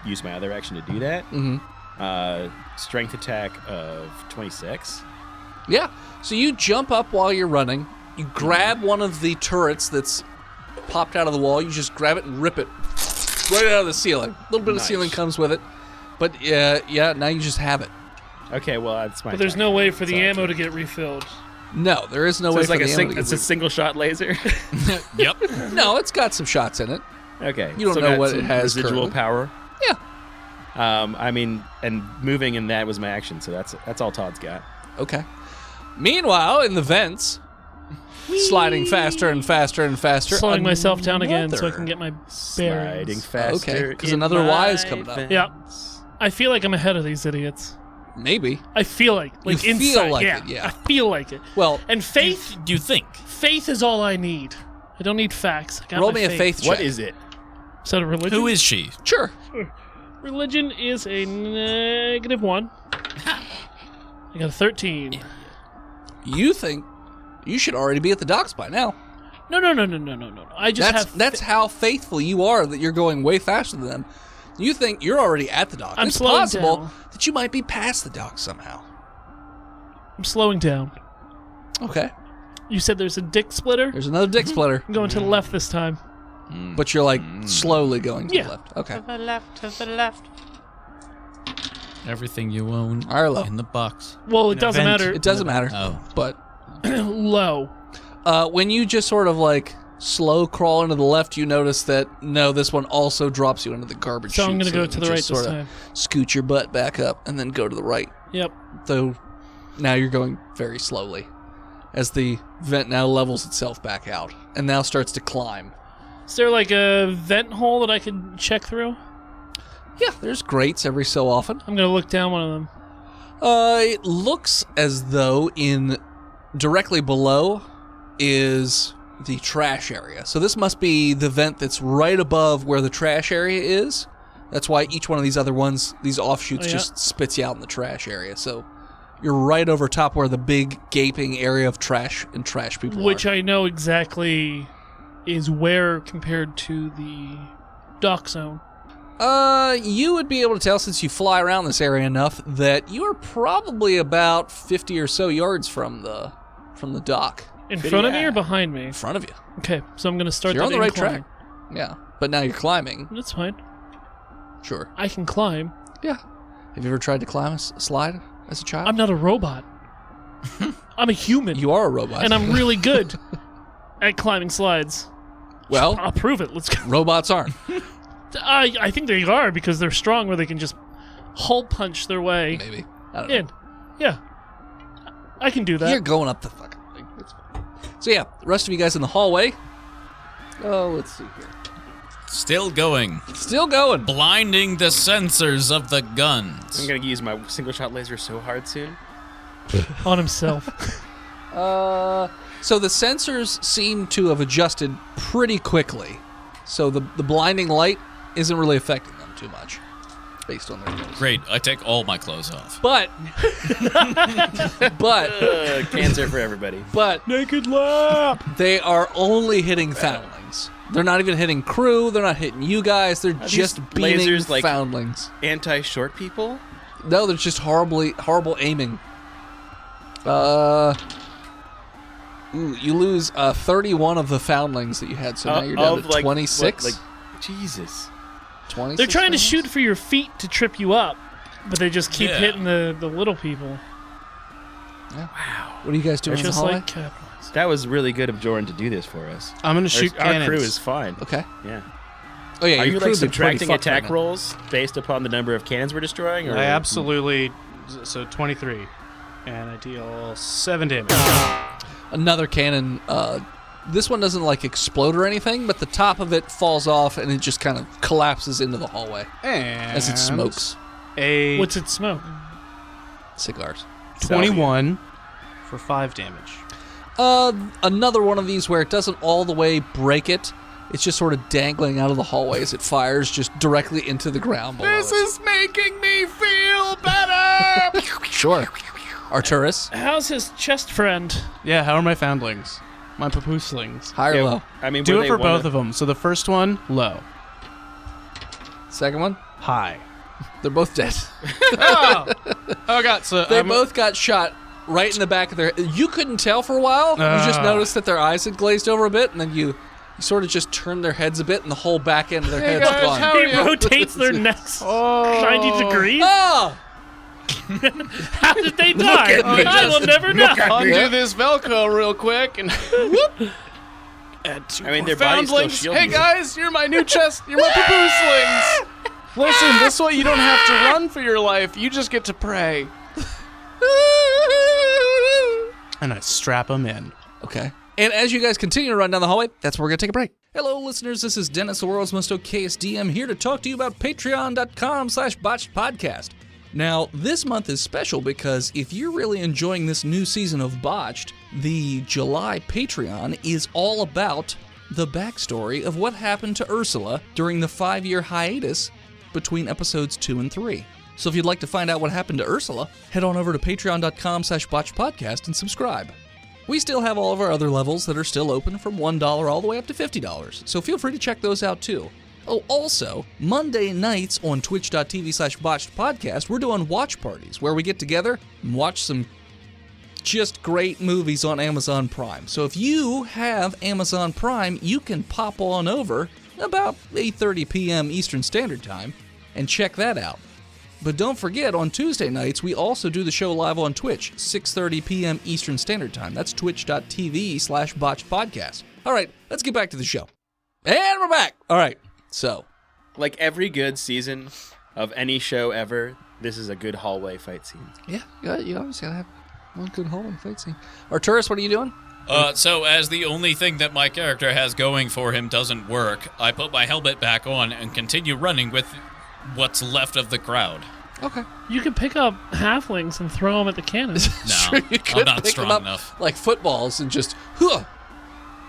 use my other action to do that. Mm-hmm. Strength attack of 26. Yeah. So you jump up while you're running. You grab one of the turrets that's popped out of the wall. You just grab it and rip it right out of the ceiling. A little bit of Nice. ceiling comes with it. But yeah, now you just have it. Okay, well that's my. But there's turn. no way for the So I ammo to can- get refilled. No, there is no So way it's for like the ammo to it's a get single shot laser. Yep. No, it's got some shots in it. Okay, You don't still know got what some it has residual currently. power. Yeah. I mean, and moving in that was my action, so that's all Todd's got. Okay. Meanwhile, in the vents, sliding faster and faster and faster. Slowing myself down again so I another- can get my Sliding bearings. faster. Okay, 'cause in another Y my is coming up. vents. Yeah. I feel like I'm ahead of these idiots. Maybe. I feel like You feel inside, like yeah, it, yeah. I feel like it. Well, And faith, Do you think? faith is all I need. I don't need facts. I got roll my me a faith check. What is it? Is that a religion? Who is she? Sure. Religion is a -1. I got a 13. You think you should already be at the docks by now. No. I just That's how faithful you are that you're going way faster than them. You think you're already at the dock. I'm it's slowing possible down. that you might be past the dock somehow. I'm slowing down. Okay. You said there's a dick splitter? There's another dick splitter, I'm going to the left this time. but you're like slowly going to Yeah. the left. Okay. To the left. Everything you own Arlo. in the box. Well, it doesn't vent. matter. It doesn't matter. Oh. But Low. when you just sort of like slow crawl into the left, you notice that no, this one also drops you into the garbage So I'm chute, going to go you to the just right this sorta time. Scoot your butt back up and then go to the right. Yep. Though now you're going very slowly as the vent now levels itself back out and now starts to climb. Is there like a vent hole that I could check through? Yeah, there's grates every so often. I'm going to look down one of them. It looks as though directly below is the trash area. So this must be the vent that's right above where the trash area is. That's why each one of these other ones, these offshoots, Oh, yeah. just spits you out in the trash area. So you're right over top where the big gaping area of trash and trash people Which are. I know exactly is where compared to the dock zone. You would be able to tell, since you fly around this area enough, that you are probably about 50 or so yards from the dock. In front of me or behind me? In front of you. Okay, so I'm going to start You're on that the right incline. track. Yeah. But now you're climbing. That's fine. Sure. I can climb. Yeah. Have you ever tried to climb a slide as a child? I'm not a robot. I'm a human. You are a robot. And I'm really good at climbing slides. Well, I'll prove it. Let's go. robots aren't. I think they are because they're strong where they can just hole punch their way Maybe. I don't know. in. Yeah. I can do that. You're going up the fucking thing. It's fine. So yeah, the rest of you guys in the hallway. Oh, let's see here. Still going. Still going. Blinding the sensors of the guns. I'm gonna use my single shot laser so hard soon. On himself. So the sensors seem to have adjusted pretty quickly. So the blinding light isn't really affecting them too much, based on their clothes. Great. I take all my clothes off. But Cancer for everybody. But Naked lap. they are only hitting foundlings. They're not even hitting crew. They're not hitting you guys. They're just beaming lasers like foundlings. Anti-short people? No, they're just horrible aiming. You lose 31 of the foundlings that you had, so now you're down to 26. Jesus. 26. They're trying to foundlings? shoot for your feet to trip you up, but they just keep hitting the little people. Yeah. Wow. What are you guys doing in the Just hallway? like capitals. That was really good of Jordan to do this for us. I'm going to shoot Our cannons. crew is fine. Okay. Yeah. Oh yeah. Are your you crew like would be pretty subtracting fucked attack right now. rolls based upon the number of cannons we're destroying? Or? I absolutely... So 23. And I deal 7 damage. Another cannon. This one doesn't like explode or anything, but the top of it falls off and it just kind of collapses into the hallway And as it smokes. What's it smoke? Cigars. 21 for 5 damage. Another one of these where it doesn't all the way break it. It's just sort of dangling out of the hallway as it fires just directly into the ground below. This is making me feel better. Sure. Arturus, How's his chest friend? Yeah, how are my foundlings? My papooslings. high or Yeah, low? I mean, Do were it for they both of them. So the first one, low. Second one? High. They're both dead. Oh God. So They both got shot right in the back of their head. You couldn't tell for a while. You just noticed that their eyes had glazed over a bit, and then you sort of just turned their heads a bit, and the whole back end of their head's guys, gone. how- He rotates their necks 90 degrees. Oh! How did they die? I will never know. undo this Velcro real quick and whoop. Add 2 I mean, more their bodies still foundlings. shield Hey you. guys, you're my new chest. You're my papooslings. Listen, this way you don't have to run for your life. You just get to pray. And I strap them in. Okay. And as you guys continue to run down the hallway, that's where we're going to take a break. Hello, listeners. This is Dennis, the world's most okayest DM, here to talk to you about patreon.com/botchedpodcast. Now, this month is special because if you're really enjoying this new season of Botched, the July Patreon is all about the backstory of what happened to Ursula during the 5-year hiatus between episodes 2 and 3. So if you'd like to find out what happened to Ursula, head on over to patreon.com/botchedpodcast and subscribe. We still have all of our other levels that are still open from $1 all the way up to $50, so feel free to check those out too. Oh, also, Monday nights on twitch.tv/botchedpodcast, we're doing watch parties where we get together and watch some just great movies on Amazon Prime. So if you have Amazon Prime, you can pop on over about 8:30 p.m. Eastern Standard Time and check that out. But don't forget, on Tuesday nights, we also do the show live on Twitch, 6:30 p.m. Eastern Standard Time. That's twitch.tv/botchedpodcast. All right, let's get back to the show. And we're back. All right, so. Like every good season of any show ever, this is a good hallway fight scene. Yeah, you always gotta have one good hallway fight scene. Arturus, what are you doing? So as the only thing that my character has going for him doesn't work, I put my helmet back on and continue running with what's left of the crowd. Okay. You can pick up halflings and throw them at the cannon. No, Sure, you I'm could not pick strong them up enough. like footballs and just,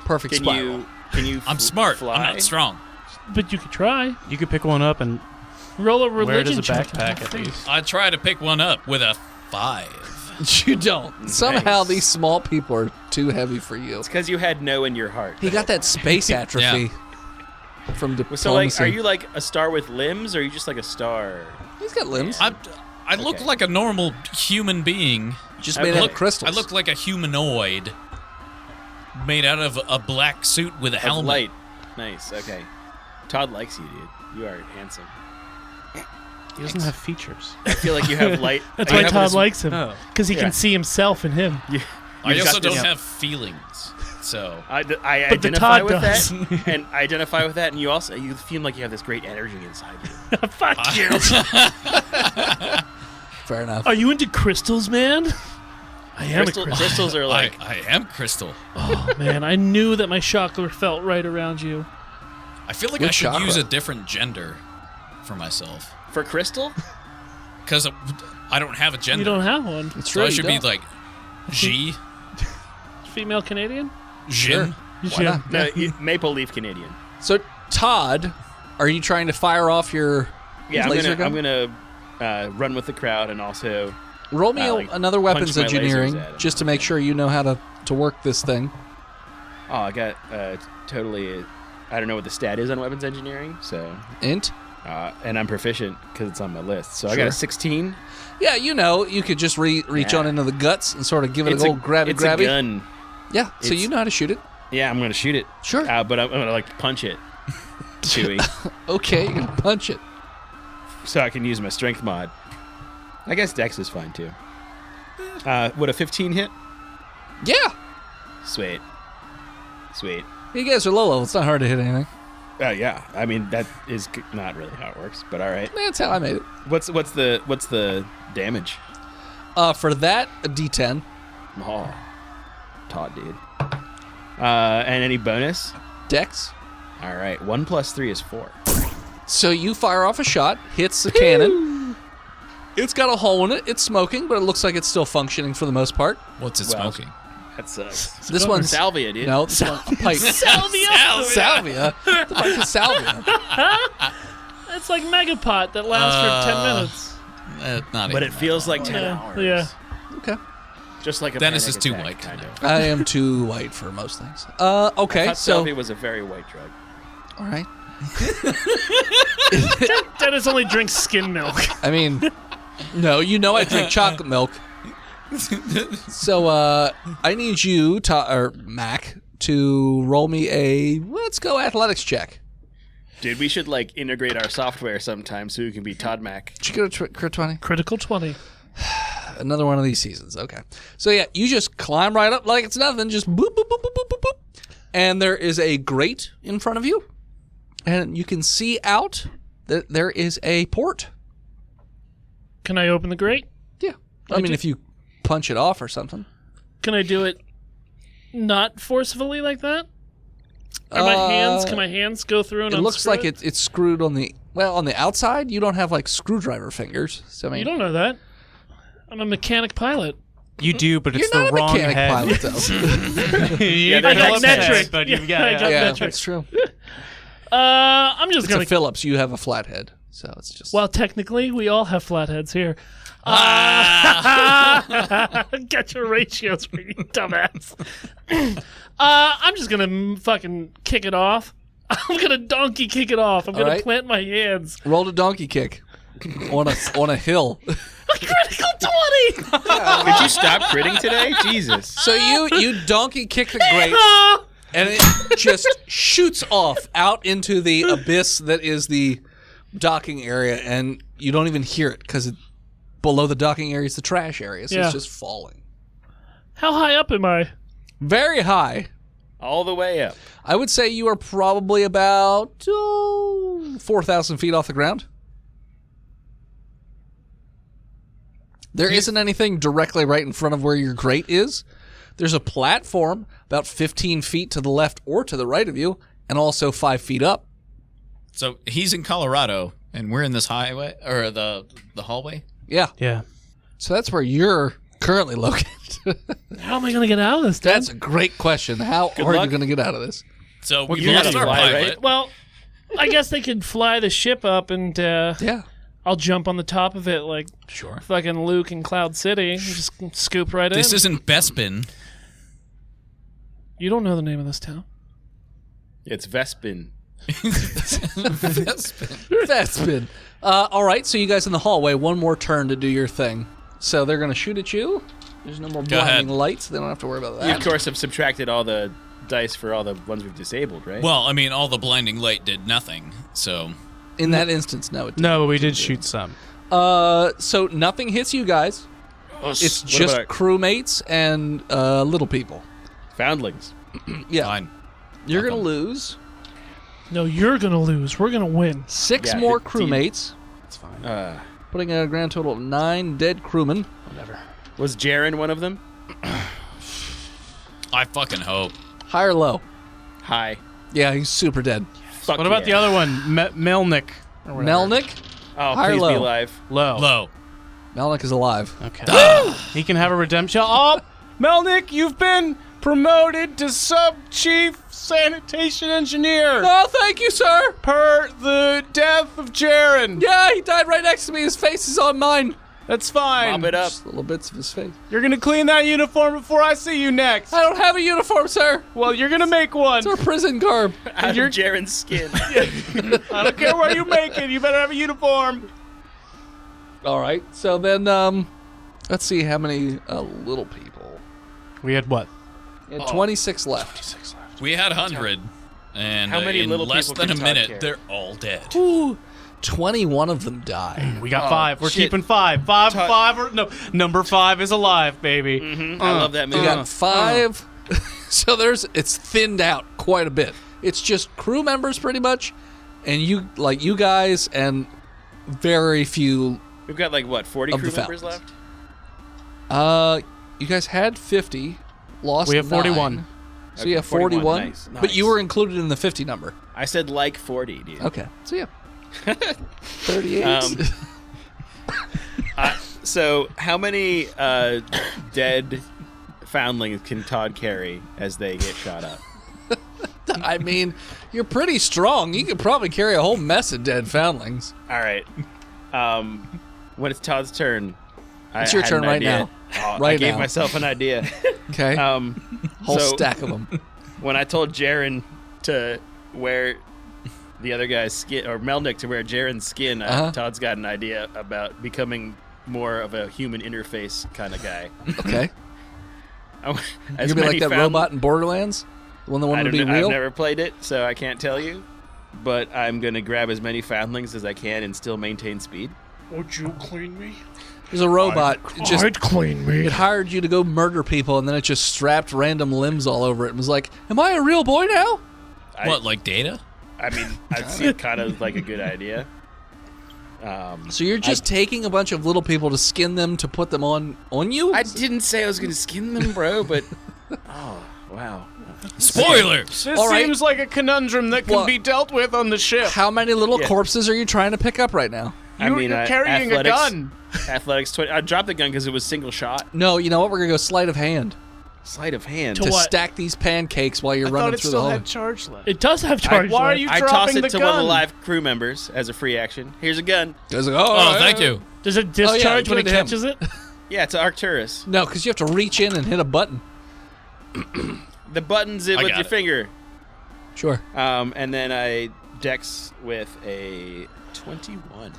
perfect Can spiral. you I'm smart. fly? I'm not strong. But you could try. You could pick one up and Roll a wear it as religion a check. backpack at least. I try to pick one up with a 5. You don't. Somehow Nice. these small people are too heavy for you. It's because you had no in your heart. He got that space atrophy from diplomacy. So, like, are you like a star with limbs, or are you just like a star? He's got limbs. I look Okay. like a normal human being. Just Okay. made out look- of crystals. I look like a humanoid made out of a black suit with a Of helmet. light. Nice. Okay. Todd likes you, dude. You are handsome. He doesn't have features. I feel like you have light. That's you why have Todd this- likes him. Oh. Because he Yeah. can see himself in him. I You've also got this- don't have feelings. So I But the identify Todd with does. that, and I identify with that, and you feel like you have this great energy inside you. Fuck you. Fair enough. Are you into crystals, man? I am a crystal. Crystals are like I am crystal. Oh, man, I knew that my chakra felt right around you. I feel like Good I should chakra. use a different gender for myself. for crystal. Because I don't have a gender. You don't have one. It's So true. I you should be don't. like G. female Canadian? Jim. Why not? No, Maple Leaf Canadian. So, Todd, are you trying to fire off your laser gun? I'm gonna run with the crowd and also roll me another weapons punch my engineering lasers at him. just to make sure you know how to work this thing. Oh, I got totally. I don't know what the stat is on weapons engineering, so Int? and I'm proficient because it's on my list. So I Sure. got a 16. Yeah, you could just reach on into the guts and sort of give it It's a little grabby. It's a gun. Yeah, so you know how to shoot it. Yeah, I'm gonna shoot it. Sure. But I'm gonna like punch it, Chewy, Okay, you're gonna punch it. so I can use my strength mod. I guess Dex is fine too. Would a 15 hit? Yeah. Sweet. You guys are low level. It's not hard to hit anything. Yeah. I mean that is not really how it works, but all right. That's how I made it. What's the damage? For that, a D10. Oh, Todd, dude. And any bonus? Dex. All right. 1 + 3 is 4. So you fire off a shot, hits the cannon. It's got a hole in it. It's smoking, but it looks like it's still functioning for the most part. What's it Well, smoking? That sucks. This one's Salvia, dude. No, this one, a pipe. Salvia! Salvia. The pipe is salvia. It's like Megapot that lasts for 10 minutes. Not But even it feels that like long. 10 Yeah, hours. yeah. Okay. Just like a Dennis panic is too attack, white to kind know. of. I am too white for most things. I Okay, thought so salvia was a very white drug. all right. Dennis only drinks skim milk. I mean, no, I drink chocolate milk. So I need you, or Mac, to roll me let's go athletics check. Dude, we should like integrate our software sometime so we can be Todd Mac. Did you get a crit 20? Critical 20. Another one of these seasons. Okay. So yeah, you just climb right up like it's nothing. Just boop, boop, boop, boop, boop, boop, boop. And there is a grate in front of you. And you can see out that there is a port. Can I open the grate? Yeah. I mean, if you punch it off or something. Can I do it not forcefully like that? Or my hands? Can my hands go through and It looks unscrew like it's screwed on the outside. You don't have like screwdriver fingers. So I mean, You don't know that. I'm a mechanic pilot. You do, but you're it's not the a wrong mechanic head. pilot, though. You I got Phillips head, metric. but you've Yeah, I got got Yeah, metric. that's true. I'm just It's gonna. a Phillips. You have a flathead, so it's just. Well, technically, we all have flatheads here. Get your ratios, you dumbass. I'm just gonna fucking kick it off. I'm gonna donkey kick it off. I'm gonna right. plant my hands. roll a donkey kick on a hill. Critical 20. Could you stop critting today? Jesus. So you donkey kick the grate, and it just shoots off out into the abyss that is the docking area, and you don't even hear it because below the docking area is the trash area, so Yeah. it's just falling. How high up am I? Very high. All the way up. I would say you are probably about 4,000 feet off the ground. There isn't anything directly right in front of where your grate is. There's a platform about 15 feet to the left or to the right of you, and also 5 feet up. So he's in Colorado, and we're in this highway or the hallway. Yeah. Yeah. So that's where you're currently located. How am I gonna get out of this? Dad? That's a great question. How are you luck. going to get out of this? So we you lost gotta our fly, pilot. right? Well, I guess they could fly the ship up, and Yeah. I'll jump on the top of it like Sure. fucking Luke in Cloud City. And just scoop right This in. isn't Bespin. You don't know the name of this town. It's Vespin. Vespin. All right, so you guys in the hallway, one more turn to do your thing. So they're going to shoot at you. There's no more Go blinding ahead. lights. They don't have to worry about You, that. of course, have subtracted all the dice for all the ones we've disabled, right? Well, I mean, all the blinding light did nothing. So In that instance, no. It didn't. No, but we did shoot some. So nothing hits you guys. It's What just about crewmates and little people. foundlings. Yeah. fine. You're going to lose No, you're gonna lose. We're gonna win. 6 Yeah, more 15. crewmates, It's fine. putting a grand total of 9 dead crewmen. Whatever. Was Jaren one of them? I fucking hope. High or low? Hi. Yeah, he's super dead. Fuck What about the yeah. other one? Melnick. or whatever. Melnick? Oh, high or please be low? alive. Low. Low. Melnick is alive. Okay. He can have a redemption. Oh, Melnick, you've been promoted to sub-chief sanitation engineer Oh, thank you, sir. per the death of Jaren. Yeah, he died right next to me. His face is on mine. That's fine. Mop it up. Just little bits of his face. You're gonna clean that uniform before I see you next. I don't have a uniform, sir. Well, you're gonna make one. It's our prison garb. Out of Jaren's skin. I don't care where you make it. You better have a uniform. All right. So then, let's see how many little people. We had what? We had 26 left. We had 100, and How many in little less people than a can Todd minute, carry? they're all dead. Ooh, 21 of them died. We got 5. We're shit. keeping 5. Number 5 is alive, baby. I love that We movie. got 5. So it's thinned out quite a bit. It's just crew members pretty much, and you guys and very few. We've got like what, 40 Of crew the members Falcons. left? You guys had 50, lost. We have 41. 9. So Okay, you have 41. Nice, But you nice. were included in the 50 number. I said like 40, dude. Okay. So yeah. 38. So how many dead foundlings can Todd carry as they get shot up? I mean, you're pretty strong. You could probably carry a whole mess of dead foundlings. All right. When it's Todd's turn, It's your had turn an right idea. now. Oh, I Right gave now. myself an idea. Okay. Whole so stack of them. when I told Jaren to wear the other guy's skin, or Melnick to wear Jaren's skin, Todd's got an idea about becoming more of a human interface kind of guy. Okay. As You're gonna be many like that found- robot in Borderlands? The one that I wanted to don't be know, real? I've never played it, so I can't tell you. But I'm gonna grab as many foundlings as I can and still maintain speed. Would you clean me? There's a robot. It just I'd clean me. it hired you to go murder people, and then it just strapped random limbs all over it and was like, "Am I a real boy now?" What, like Data? I mean, I'd see it kind of like a good idea. So you're just taking a bunch of little people to skin them to put them on you? I didn't say I was gonna skin them, bro, but oh wow. Spoilers! This All right. seems like a conundrum that can Well- be dealt with on the ship. How many little Yeah. corpses are you trying to pick up right now? You're carrying a gun. Athletics 20. I dropped the gun because it was single shot. No, you know what? We're gonna go sleight of hand Sleight of hand. To to what? stack these pancakes while you're I running thought it through the still hallway. had charge left. It does have charge. Why are left. you I dropping toss it the to gun? one of the live crew members as a free action. Here's a gun. Goes like, Oh, thank you. Does it discharge give when it it to him. catches it? Yeah, it's Arcturus. No, because you have to reach in and hit a button. The button's it I with got your it. finger. Sure. And then I dex with a 21.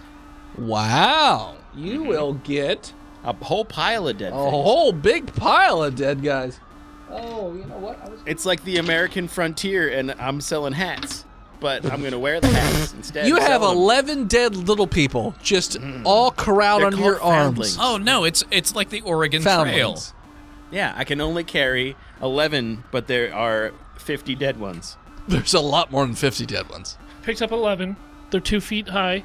Wow. You will get A whole pile of dead a things. whole big pile of dead guys. Oh, you know what? It's like the American frontier, and I'm selling hats. But I'm going to wear the hats instead. You and have sell 'em. 11 dead little people just all corralled They're under your called arms. foundlings. Oh no, it's like the Oregon Trail. Foundlings. Yeah, I can only carry 11, but there are 50 dead ones. There's a lot more than 50 dead ones. Picks up 11. They're 2 feet high.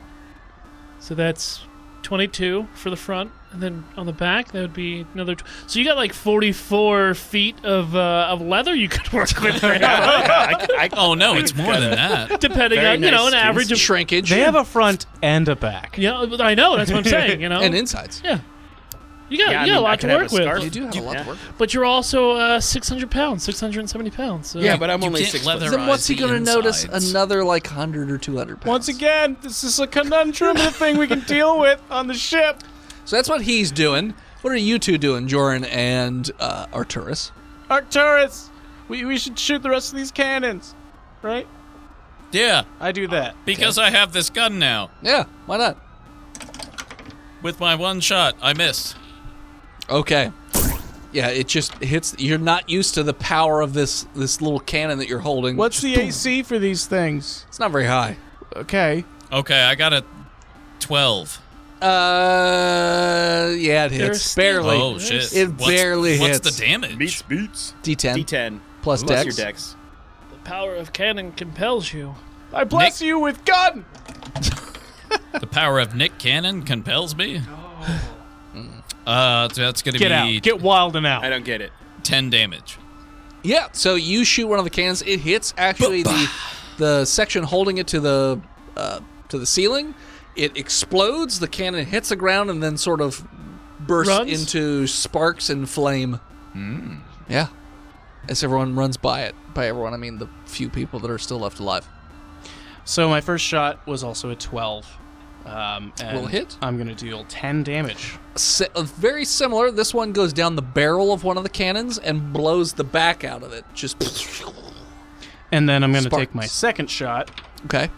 So that's 22 for the front. And then on the back, that would be another. So you got like 44 feet of leather you could work with right now. Oh no, it's more than that. Depending Very on, an nice, average of. Shrinkage. They have a front and a back. Yeah, I know. That's what I'm saying, and insides. Yeah. You got, Yeah, I you got mean, a lot I to could have work a scarf. You with. do have a lot yeah. to work with. But you're also 600 pounds, 670 pounds. So. Yeah, but I'm You only can't 6 leather- foot. Then what's he the going to notice insides. another like 100 or 200 pounds? Once again, this is a conundrum and a thing we can deal with on the ship. So that's what he's doing. What are you two doing, Joran and Arcturus? Arcturus, we should shoot the rest of these cannons, right? Yeah, I do that. because I have this gun now. Yeah, why not? With my one shot, I missed. Okay. Yeah, it just hits. You're not used to the power of this little cannon that you're holding. What's Just the boom. AC for these things? It's not very high. Okay. Okay, I got a 12. Yeah, it They're hits. still- Barely. Oh shit! It barely What's hits. the damage? Beats. D10 D10 plus plus dex. your dex. The power of cannon compels you. I bless you with gun. The power of Nick Cannon compels me. That's gonna Get be out. Get wild and I out. don't get it. 10 damage. Yeah, so you shoot one of the cannons. It hits actually the section holding it to the ceiling. It explodes. The cannon hits the ground and then sort of bursts Runs? into sparks and flame. Yeah. as everyone runs by it. By everyone, I mean the few people that are still left alive. So my first shot was also a 12. And Will hit. I'm going to deal 10 damage. Very similar. This one goes down the barrel of one of the cannons and blows the back out of it. Just. And then I'm going to take Sparks. my second shot, Okay.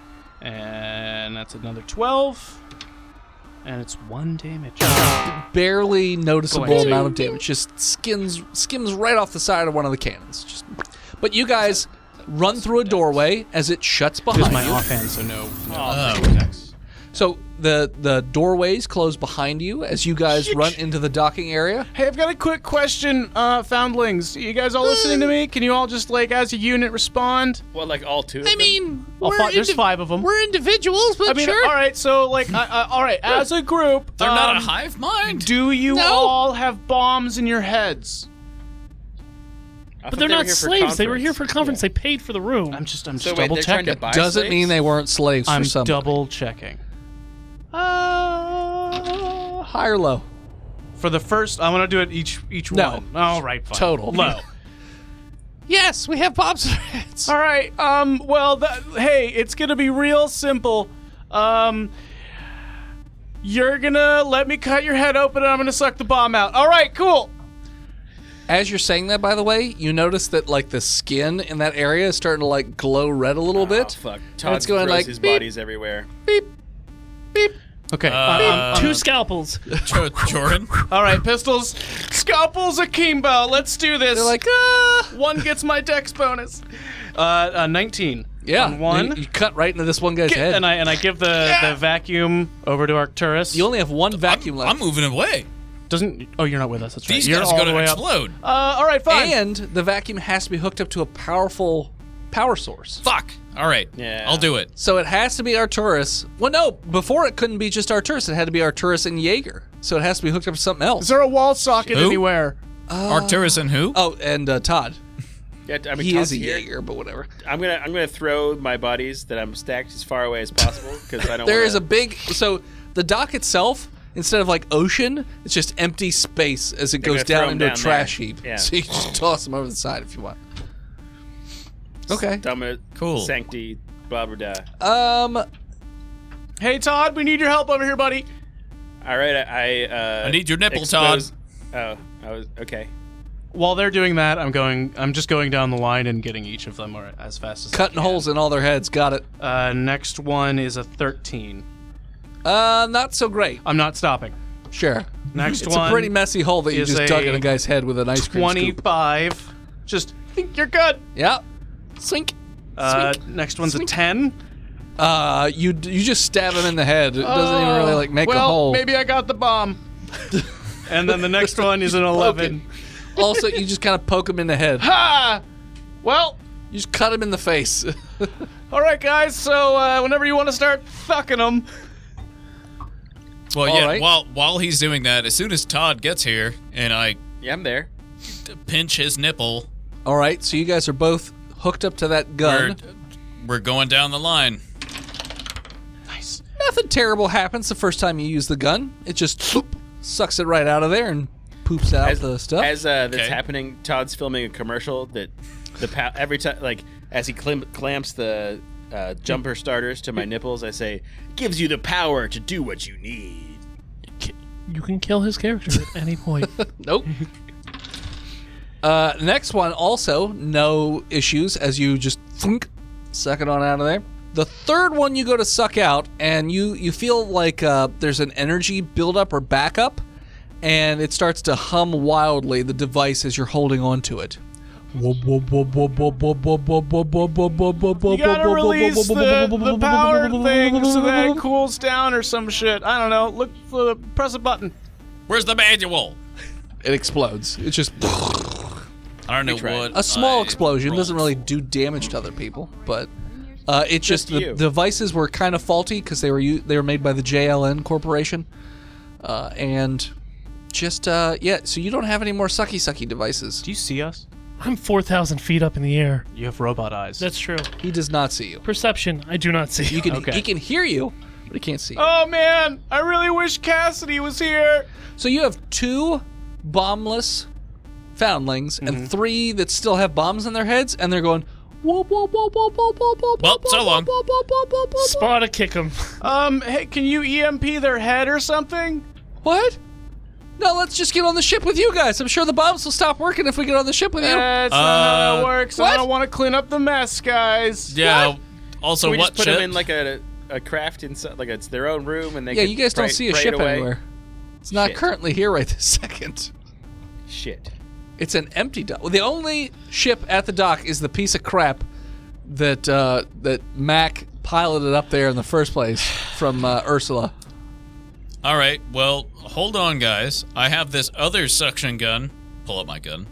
and that's another 12. And it's 1 damage. Barely noticeable Boing. amount of damage. Just skims right off the side of one of the cannons. But you guys run through a doorway as it shuts behind Just my you. offhand, so no Oh. attacks. So the doorways close behind you as you guys run into the docking area. Hey, I've got a quick question, Foundlings. You guys all listening to me? Can you all just, like, as a unit respond? Well, like all two of I them? mean, There's 5 of them. we're individuals, but I mean, sure. all right, so, like, all right, as a group, They're not a hive mind. do you No. all have bombs in your heads? I But thought they're they were not here for slaves. They were conference. here for conference. They paid for the room. I'm just So wait, double they're trying to checking. buy Doesn't slaves? mean they weren't slaves I'm for some. double checking. High or low? For the first, I want to do it each No. one. All right, fine. Total. Low. Yes, we have bombs in our heads. All right, well, hey, it's gonna be real simple. You're gonna let me cut your head open and I'm gonna suck the bomb out. All right, cool. As you're saying that, by the way, you notice that like the skin in that area is starting to like glow red a little Oh, bit. fuck. And Todd it's going throws like his beep, bodies everywhere. beep, beep. Okay. Two scalpels. Jordan. All right, pistols, scalpels akimbo. Let's do this. They're like, one gets my dex bonus. 19. yeah. On one. You cut right into this one guy's head. And I give the vacuum over to Arcturus. You only have one vacuum left. I'm moving away. Doesn't. Oh, you're not with us. That's right. These You're guys all gonna the way up. explode. All right, fine. And the vacuum has to be hooked up to a powerful power source. Fuck. All right. Yeah. I'll do it. So it has to be Arcturus. Well, no, before it couldn't be just Arcturus. It had to be Arcturus and Jaeger. So it has to be hooked up to something else. Is there a wall socket Who? anywhere? Arcturus and who? Oh, and Todd. Yeah, I mean, He Todd's is a here. Jaeger, but whatever. I'm gonna throw my bodies that I'm stacked as far away as possible because I don't. There wanna, is a big. So the dock itself, instead of like ocean, it's just empty space as it They're goes gonna throw down 'em into a down trash there. heap. Yeah. So you just toss them over the side if you want. Okay. Dumb Cool. Sancti blah blah blah. Hey, Todd, we need your help over here, buddy. All right, I need your nipple, expose- Oh, I was okay. While they're doing that, I'm just going down the line and getting each of them as fast as Cutting I can. holes in all their heads. Got it. Next one is a 13. Not so great. I'm not stopping. Sure. Next It's one a pretty messy hole that you is just dug in a a guy's head with an ice cream scoop. 25. Just Think you're good. Yeah. Swink. next one's Swink. a 10. You just stab him in the head. It doesn't even really like make a well, hole. maybe I got the bomb. And then the next one is an 11. Also, you just kind of poke him in the head. Ha! Well, You just cut him in the face. all right, guys. So whenever you want to start fucking them, Well, All yeah. right. While he's doing that, as soon as Todd gets here and I Yeah, I'm there. pinch his nipple, All right, so you guys are both hooked up to that gun. we're going down the line. Nice. Nothing terrible happens the first time you use the gun. It just sucks it right out of there and poops out the stuff. As that's Okay. happening, Todd's filming a commercial that every time, like as he clamps the jumper starters to my nipples, I say, "Gives you the power to do what you need." You can kill his character at any point. Nope. Next one, also no issues as you just thunk, suck it on out of there. The third one you go to suck out, and you feel like there's an energy buildup or backup, and it starts to hum wildly, the device as you're holding on to it. you gotta release the power thing so that it cools down or some shit. I don't know. Look for the press a button. Where's the manual? It explodes. It's just I don't know tried. what. a small I explosion. rolled Doesn't really for. do damage to other people, but it's just the you. devices were kind of faulty because they were made by the JLN Corporation, and just yeah. So you don't have any more sucky devices. Do you see us? I'm 4,000 feet up in the air. You have robot eyes. That's true. He does not see you. Perception, I do not see. You can Okay. he can hear you, but he can't see you. Oh man, I really wish Cassidy was here. So you have two bombless foundlings and 3 that still have bombs in their heads, and they're going, whoop, whoop, whoop, whoop, whoop, whoop, whoop, Well, so long. whoop, whoop, whoop, whoop, whoop. Spot to kick him. Hey, can you EMP their head or something? What? No, let's just get on the ship with you guys. I'm sure the bombs will stop working if we get on the ship with you. That's not how that works. what? I don't want to clean up the mess, guys. Yeah. Also, Can we what just put ship? them in like a craft inside, like it's their own room, and they Yeah, can you guys don't pray- see a pray it ship away? anywhere. It's not Shit. currently here right this second. Shit. It's an empty dock. Well, the only ship at the dock is the piece of crap that that Mac piloted up there in the first place from Ursula. All right. Well, hold on, guys. I have this other suction gun. Pull up my gun.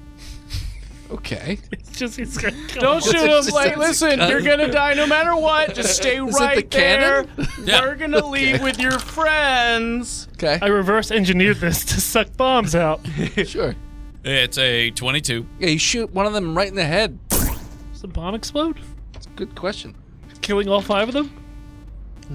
Okay. He's gonna kill Don't him. shoot him. Like, listen, you're gonna die no matter what. Just stay Is it right the there. cannon? Yeah. We're gonna leave with your friends. Okay. I reverse engineered this to suck bombs out. Sure. It's a 22. Yeah, you shoot one of them right in the head. Does the bomb explode? It's a good question. Killing all 5 of them?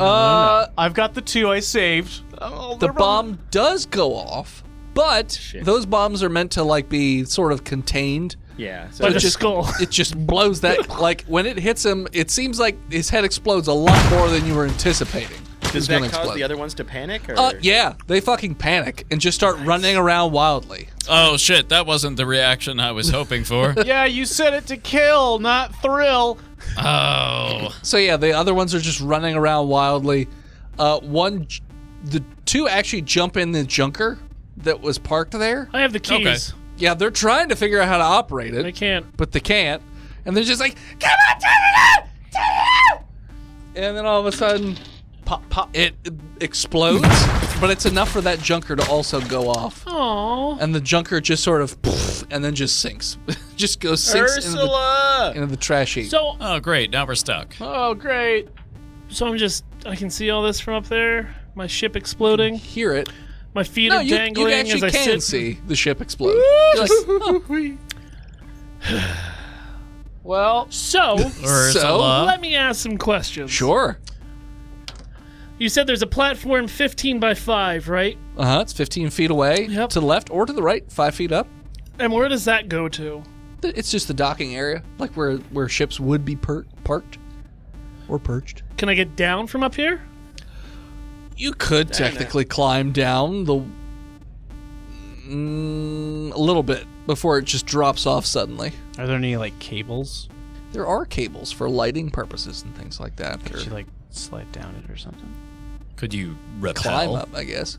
I've got the 2 I saved. Oh, The they're bomb does go off, but Shit. those bombs are meant to like be sort of contained. Yeah. So By the just- skull. It just blows that like when it hits him, it seems like his head explodes a lot more than you were anticipating. does It's that gonna cause explode. the other ones to panic? Or? Yeah, they fucking panic and just start running around wildly. Oh, shit. That wasn't the reaction I was hoping for. Yeah, you said it to kill, not thrill. Oh. So yeah, the other ones are just running around wildly. The 2 actually jump in the junker that was parked there. I have the keys. Yeah, they're trying to figure out how to operate it. They can't. But they can't. And they're just like, come on, turn it on! Turn it on! And then all of a sudden, Pop, pop. it explodes, but it's enough for that junker to also go off. Aww. And the junker just sort of, and then just sinks. Just sinks Ursula! into the trash heap. So Oh, great. Now we're stuck. Oh, great. I can see all this from up there. My ship exploding. Hear it. My feet No, are you dangling actually as I can sit. see the ship explode. You're like, oh, Well, So, Ursula. let me ask some questions. sure. You said there's a platform 15 by 5, right? It's 15 feet away, Yep. to the left or to the right, 5 feet up. And where does that go to? It's just the docking area, like where ships would be parked or perched. Can I get down from up here? You could technically climb down a little bit before it just drops off suddenly. are there any like cables? There are cables for lighting purposes and things like that. Could Or you like slide down it or something? Could you repel? climb up, I guess.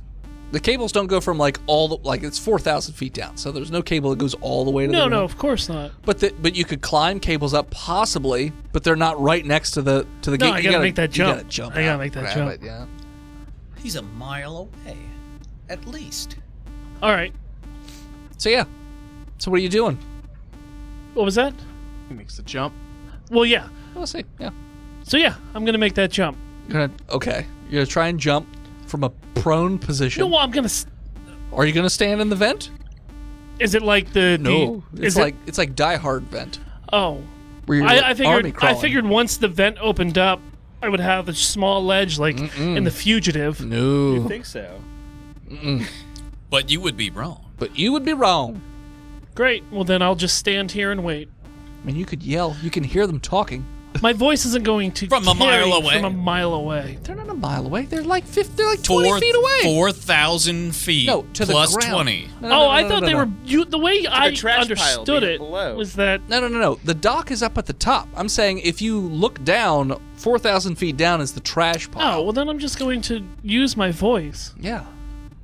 The cables don't go from like it's 4,000 feet down, so there's no cable that goes all the way to the No, ground. of course not. But you could climb cables up possibly, but they're not right next to the gate. I You gotta make that you jump. gotta jump I gotta out, make that grab jump. it, yeah. He's a mile away, at least. All right. So yeah. So what are you doing? What was that? He makes the jump. Well, yeah. Let's see. Yeah. So yeah, I'm gonna make that jump. You're gonna try and jump from a prone position. No, well, I'm gonna. Are you gonna stand in the vent? Is it like the? No. The, It's is like it's like Die Hard vent. Oh. Where you're I army figured. I crawling. figured once the vent opened up, I would have a small ledge like in The Fugitive. I No. think so. But you would be wrong. But you would be wrong. Great. Well, then I'll just stand here and wait. I mean, you could yell. You can hear them talking. My voice isn't going to From a carry mile away. From a mile away. They're not a mile away. They're like 20 feet away. 4,000 feet No, to the plus ground. 20. No, I thought they no. were. The way I trash pile understood being it below. was that. No. The dock is up at the top. I'm saying if you look down, 4,000 feet down is the trash pile. Oh, well, then I'm just going to use my voice. Yeah.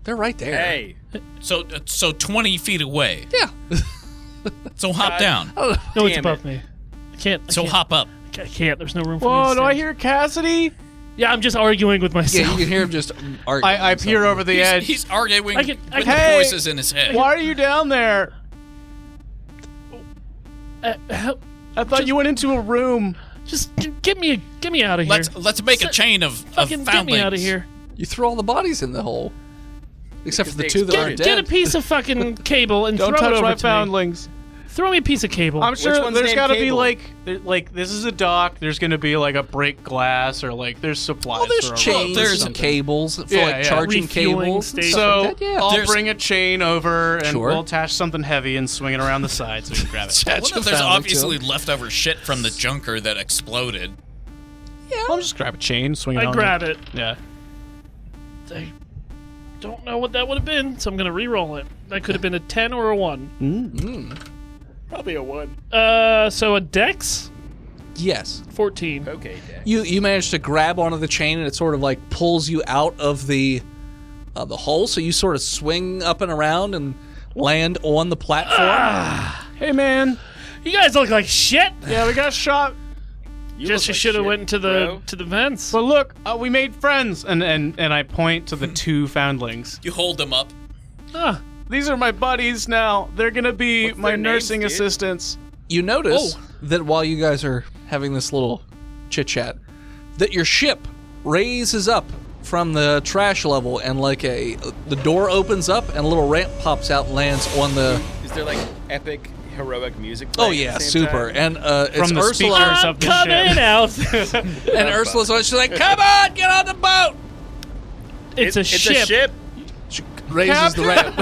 They're right there. Hey. So 20 feet away. Yeah. So hop down. No, it's Damn above me. I can't. So hop up. I can't. There's no room for me Whoa, to do I stand. hear Cassidy? Yeah, I'm just arguing with myself. Yeah, you can hear him just arguing. I peer over the edge. He's arguing I with can- the Hey! voices in his head. Why are you down there? Help- I thought you went into a room. just get me out of here. Let's make a chain of Fucking get foundlings. me out of here. You threw all the bodies in the hole. Except for the they two that aren't Get a dead. piece of fucking cable and Don't throw it touch over my to me. foundlings. Throw me a piece of cable. I'm sure one's there's named got to be Cable? like this is a dock. There's going to be like a break glass or like there's supplies. Oh, there's for a chains there's and cables for Yeah, like yeah. charging Refueling cables. stations. So like that, yeah. I'll There's- bring a chain over and Sure. we'll attach something heavy and swing it around the side so you can grab it. I wonder if there's obviously leftover shit from the junker that exploded. I'll just grab a chain, swing it I on. grab it. Yeah. I don't know what that would have been, so I'm gonna re-roll it. That could have been a 10 or a 1. Probably a 1. So a dex? Yes. 14. Okay, Dex. You manage to grab onto the chain and it sort of like pulls you out of the hole, so you sort of swing up and around and land on the platform. Hey man. You guys look like shit. Yeah, we got shot. You Just look you like should have shit, went into bro. the vents. But look, we made friends, and I point to the two foundlings. You hold them up. Ah, These are my buddies now. They're gonna be What's my their names, nursing dude? assistants. You notice Oh. that while you guys are having this little chit chat, that your ship raises up from the trash level, and like the door opens up and a little ramp pops out and lands on the. Is there like epic, heroic music Oh playing yeah, at the same super! time? And it's From the Ursula. speakers I'm of the coming ship. out. And Ursula's on. She's like, "Come on, get on the boat!" It's a ship. It's a ship. She raises the ramp.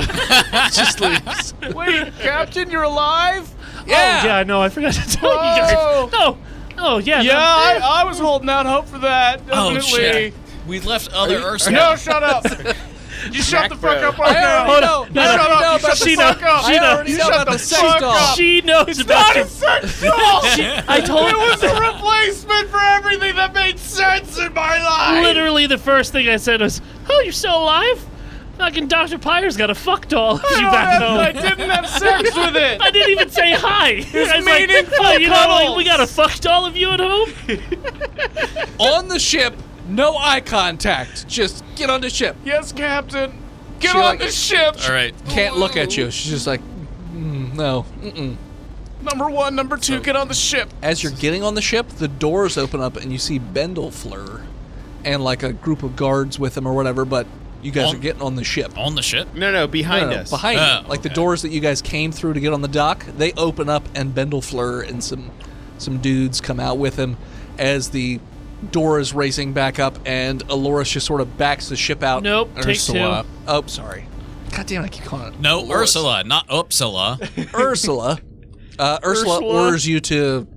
Just leaves. Wait, Captain, you're alive? Yeah. Yeah, no, I forgot to tell you Whoa. guys. No. Oh, yeah. Yeah, no. I was holding out hope for that. Oh Definitely. shit! We left other Ursula. No, shut up. You shut the fuck up right I now. already know. no, I no, already no, know you about shut the the she fuck knows. up. She I knows. already You know shut about the the sex fuck doll. up. She knows It's about not a it. sex doll. I told It was a replacement for everything that made sense in my life. Literally the first thing I said was, "Oh, you're still alive? Fucking Dr. Pyre's got a fuck doll. I You don't back have- home." I didn't have sex with it. I didn't even say hi. I was like, meaningful "Oh, you know, like, cuddles." we got a fuck doll of you at home." On the ship, no eye contact. Just get on the ship. Yes, Captain. Get She on like- the ship. All right. Can't look at you. She's just like, no. Number one, number two, get on the ship. As you're getting on the ship, the doors open up and you see Bendelfleur and like a group of guards with him or whatever, but you guys are getting on the ship. On the ship. No, behind No, us. behind Oh, you. Like the okay. doors that you guys came through to get on the dock, they open up and Bendelfleur and some dudes come out with him as the door is racing back up and Aloris just sort of backs the ship out. Nope, take Ursula. Oh, sorry. God damn it, I keep calling it. No, Aloris. Ursula, not Upsala. Ursula. Ursula Ursula. orders you to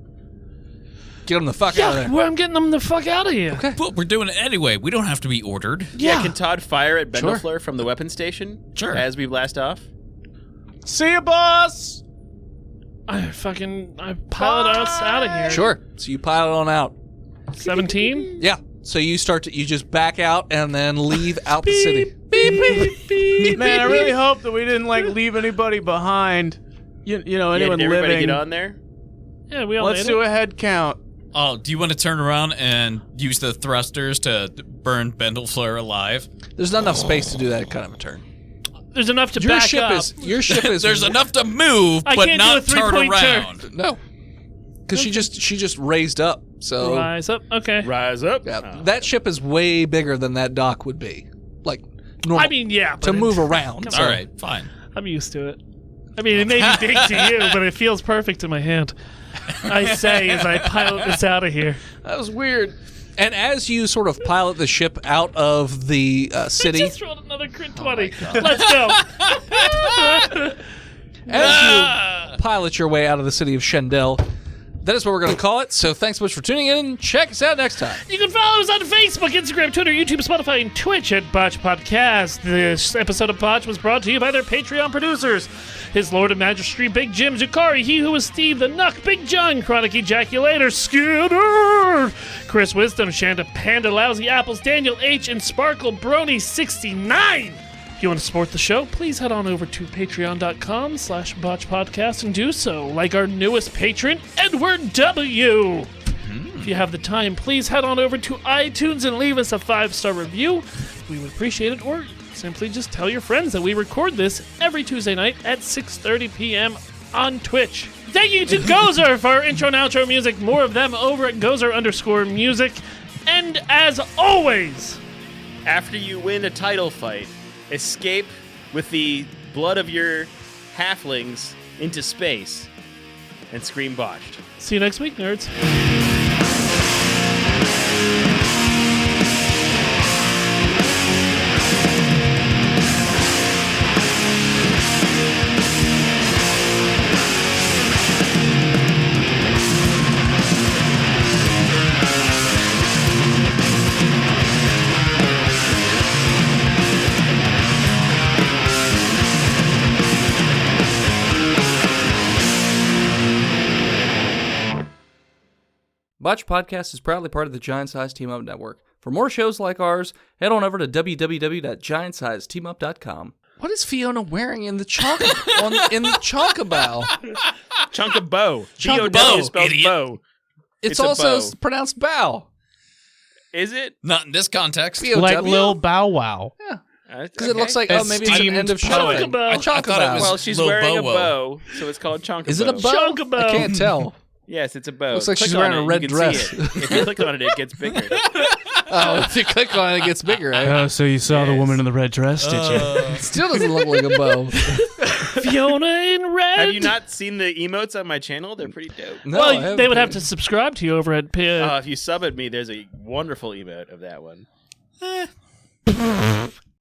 get him the fuck out of Yeah, there. well, I'm getting them the fuck out of here. Okay. But we're doing it anyway. We don't have to be ordered. Yeah, can Todd fire at Sure. Bendelfleur from the weapon station? Sure. As we blast off? See you, boss. I pilot us out of here. Sure. So you pilot on out. 17. Yeah. So you you just back out and then leave out the city. Man, I really hope that we didn't like leave anybody behind. You know, Yeah, anyone did everybody living. get on there? Yeah, we all Let's made do it. a head count. Oh, do you want to turn around and use the thrusters to burn Bendelfleur alive? There's not enough space to do that kind of a turn. There's enough to Your back ship up. is There's enough to move, I but can't not do a turn 3-point turn. around. no. Because she just raised up. So Rise up. Okay. Rise up. yeah, that ship is way bigger than that dock would be. Like normal I mean, yeah. to but move around. Come so- All right, fine. I'm used to it. I mean, it may be big to you, but it feels perfect in my hand. I say as I pilot this out of here. That was weird. And as you sort of pilot the ship out of the I city, just rolled another crit 20. Let's go. as you pilot your way out of the city of Shendel, that is what we're going to call it. So thanks so much for tuning in. Check us out next time. You can follow us on Facebook, Instagram, Twitter, YouTube, Spotify, and Twitch at Botched Podcast. This episode of Botched was brought to you by their Patreon producers. His Lord of Majesty, Big Jim, Zukari, He Who Was Steve, The Nuck, Big John, Chronic Ejaculator, Skinner, Chris Wisdom, Shanda, Panda, Lousy Apples, Daniel H, and Sparkle Brony 69. If you want to support the show, please head on over to patreon.com/botchpodcast and do so. Like our newest patron, Edward W. If you have the time, please head on over to iTunes and leave us a 5-star review. We would appreciate it, or simply just tell your friends that we record this every Tuesday night at 6:30 p.m. on Twitch. Thank you to Gozer for our intro and outro music. More of them over at Gozer_music. And as always, After you win a title fight, escape with the blood of your halflings into space. and scream botched. See you next week, nerds. Botched Podcast is proudly part of the Giant Size Team Up Network. For more shows like ours, head on over to www.giantsizeteamup.com. What is Fiona wearing in the in the Chonkabow? Chonkabow. Chonkabow, B-O-W spells idiot. bow. It's a also bow. pronounced bow. Is it? Not in this context. B-O-W? Like Lil Bow Wow. Yeah. Because it looks like, maybe it's an Esteemed end of show poet. thing. Chonkabow. I thought it was Well, she's Lil wearing a Bow-Wow. bow, so it's called Chonkabow. Is it a bow? Chonkabow. I can't tell. Yes, it's a bow. Looks like Click she's on wearing a it, red you can dress. see it. If you click on it, it gets bigger. Oh, if you click on it, it gets bigger. Right? Oh, so you saw the Yes. woman in the red dress, did you? It still doesn't look like a bow. Fiona in red. Have you not seen the emotes on my channel? They're pretty dope. No, I Well, haven't they would have been. to subscribe to you over at If you sub at me, there's a wonderful emote of that one.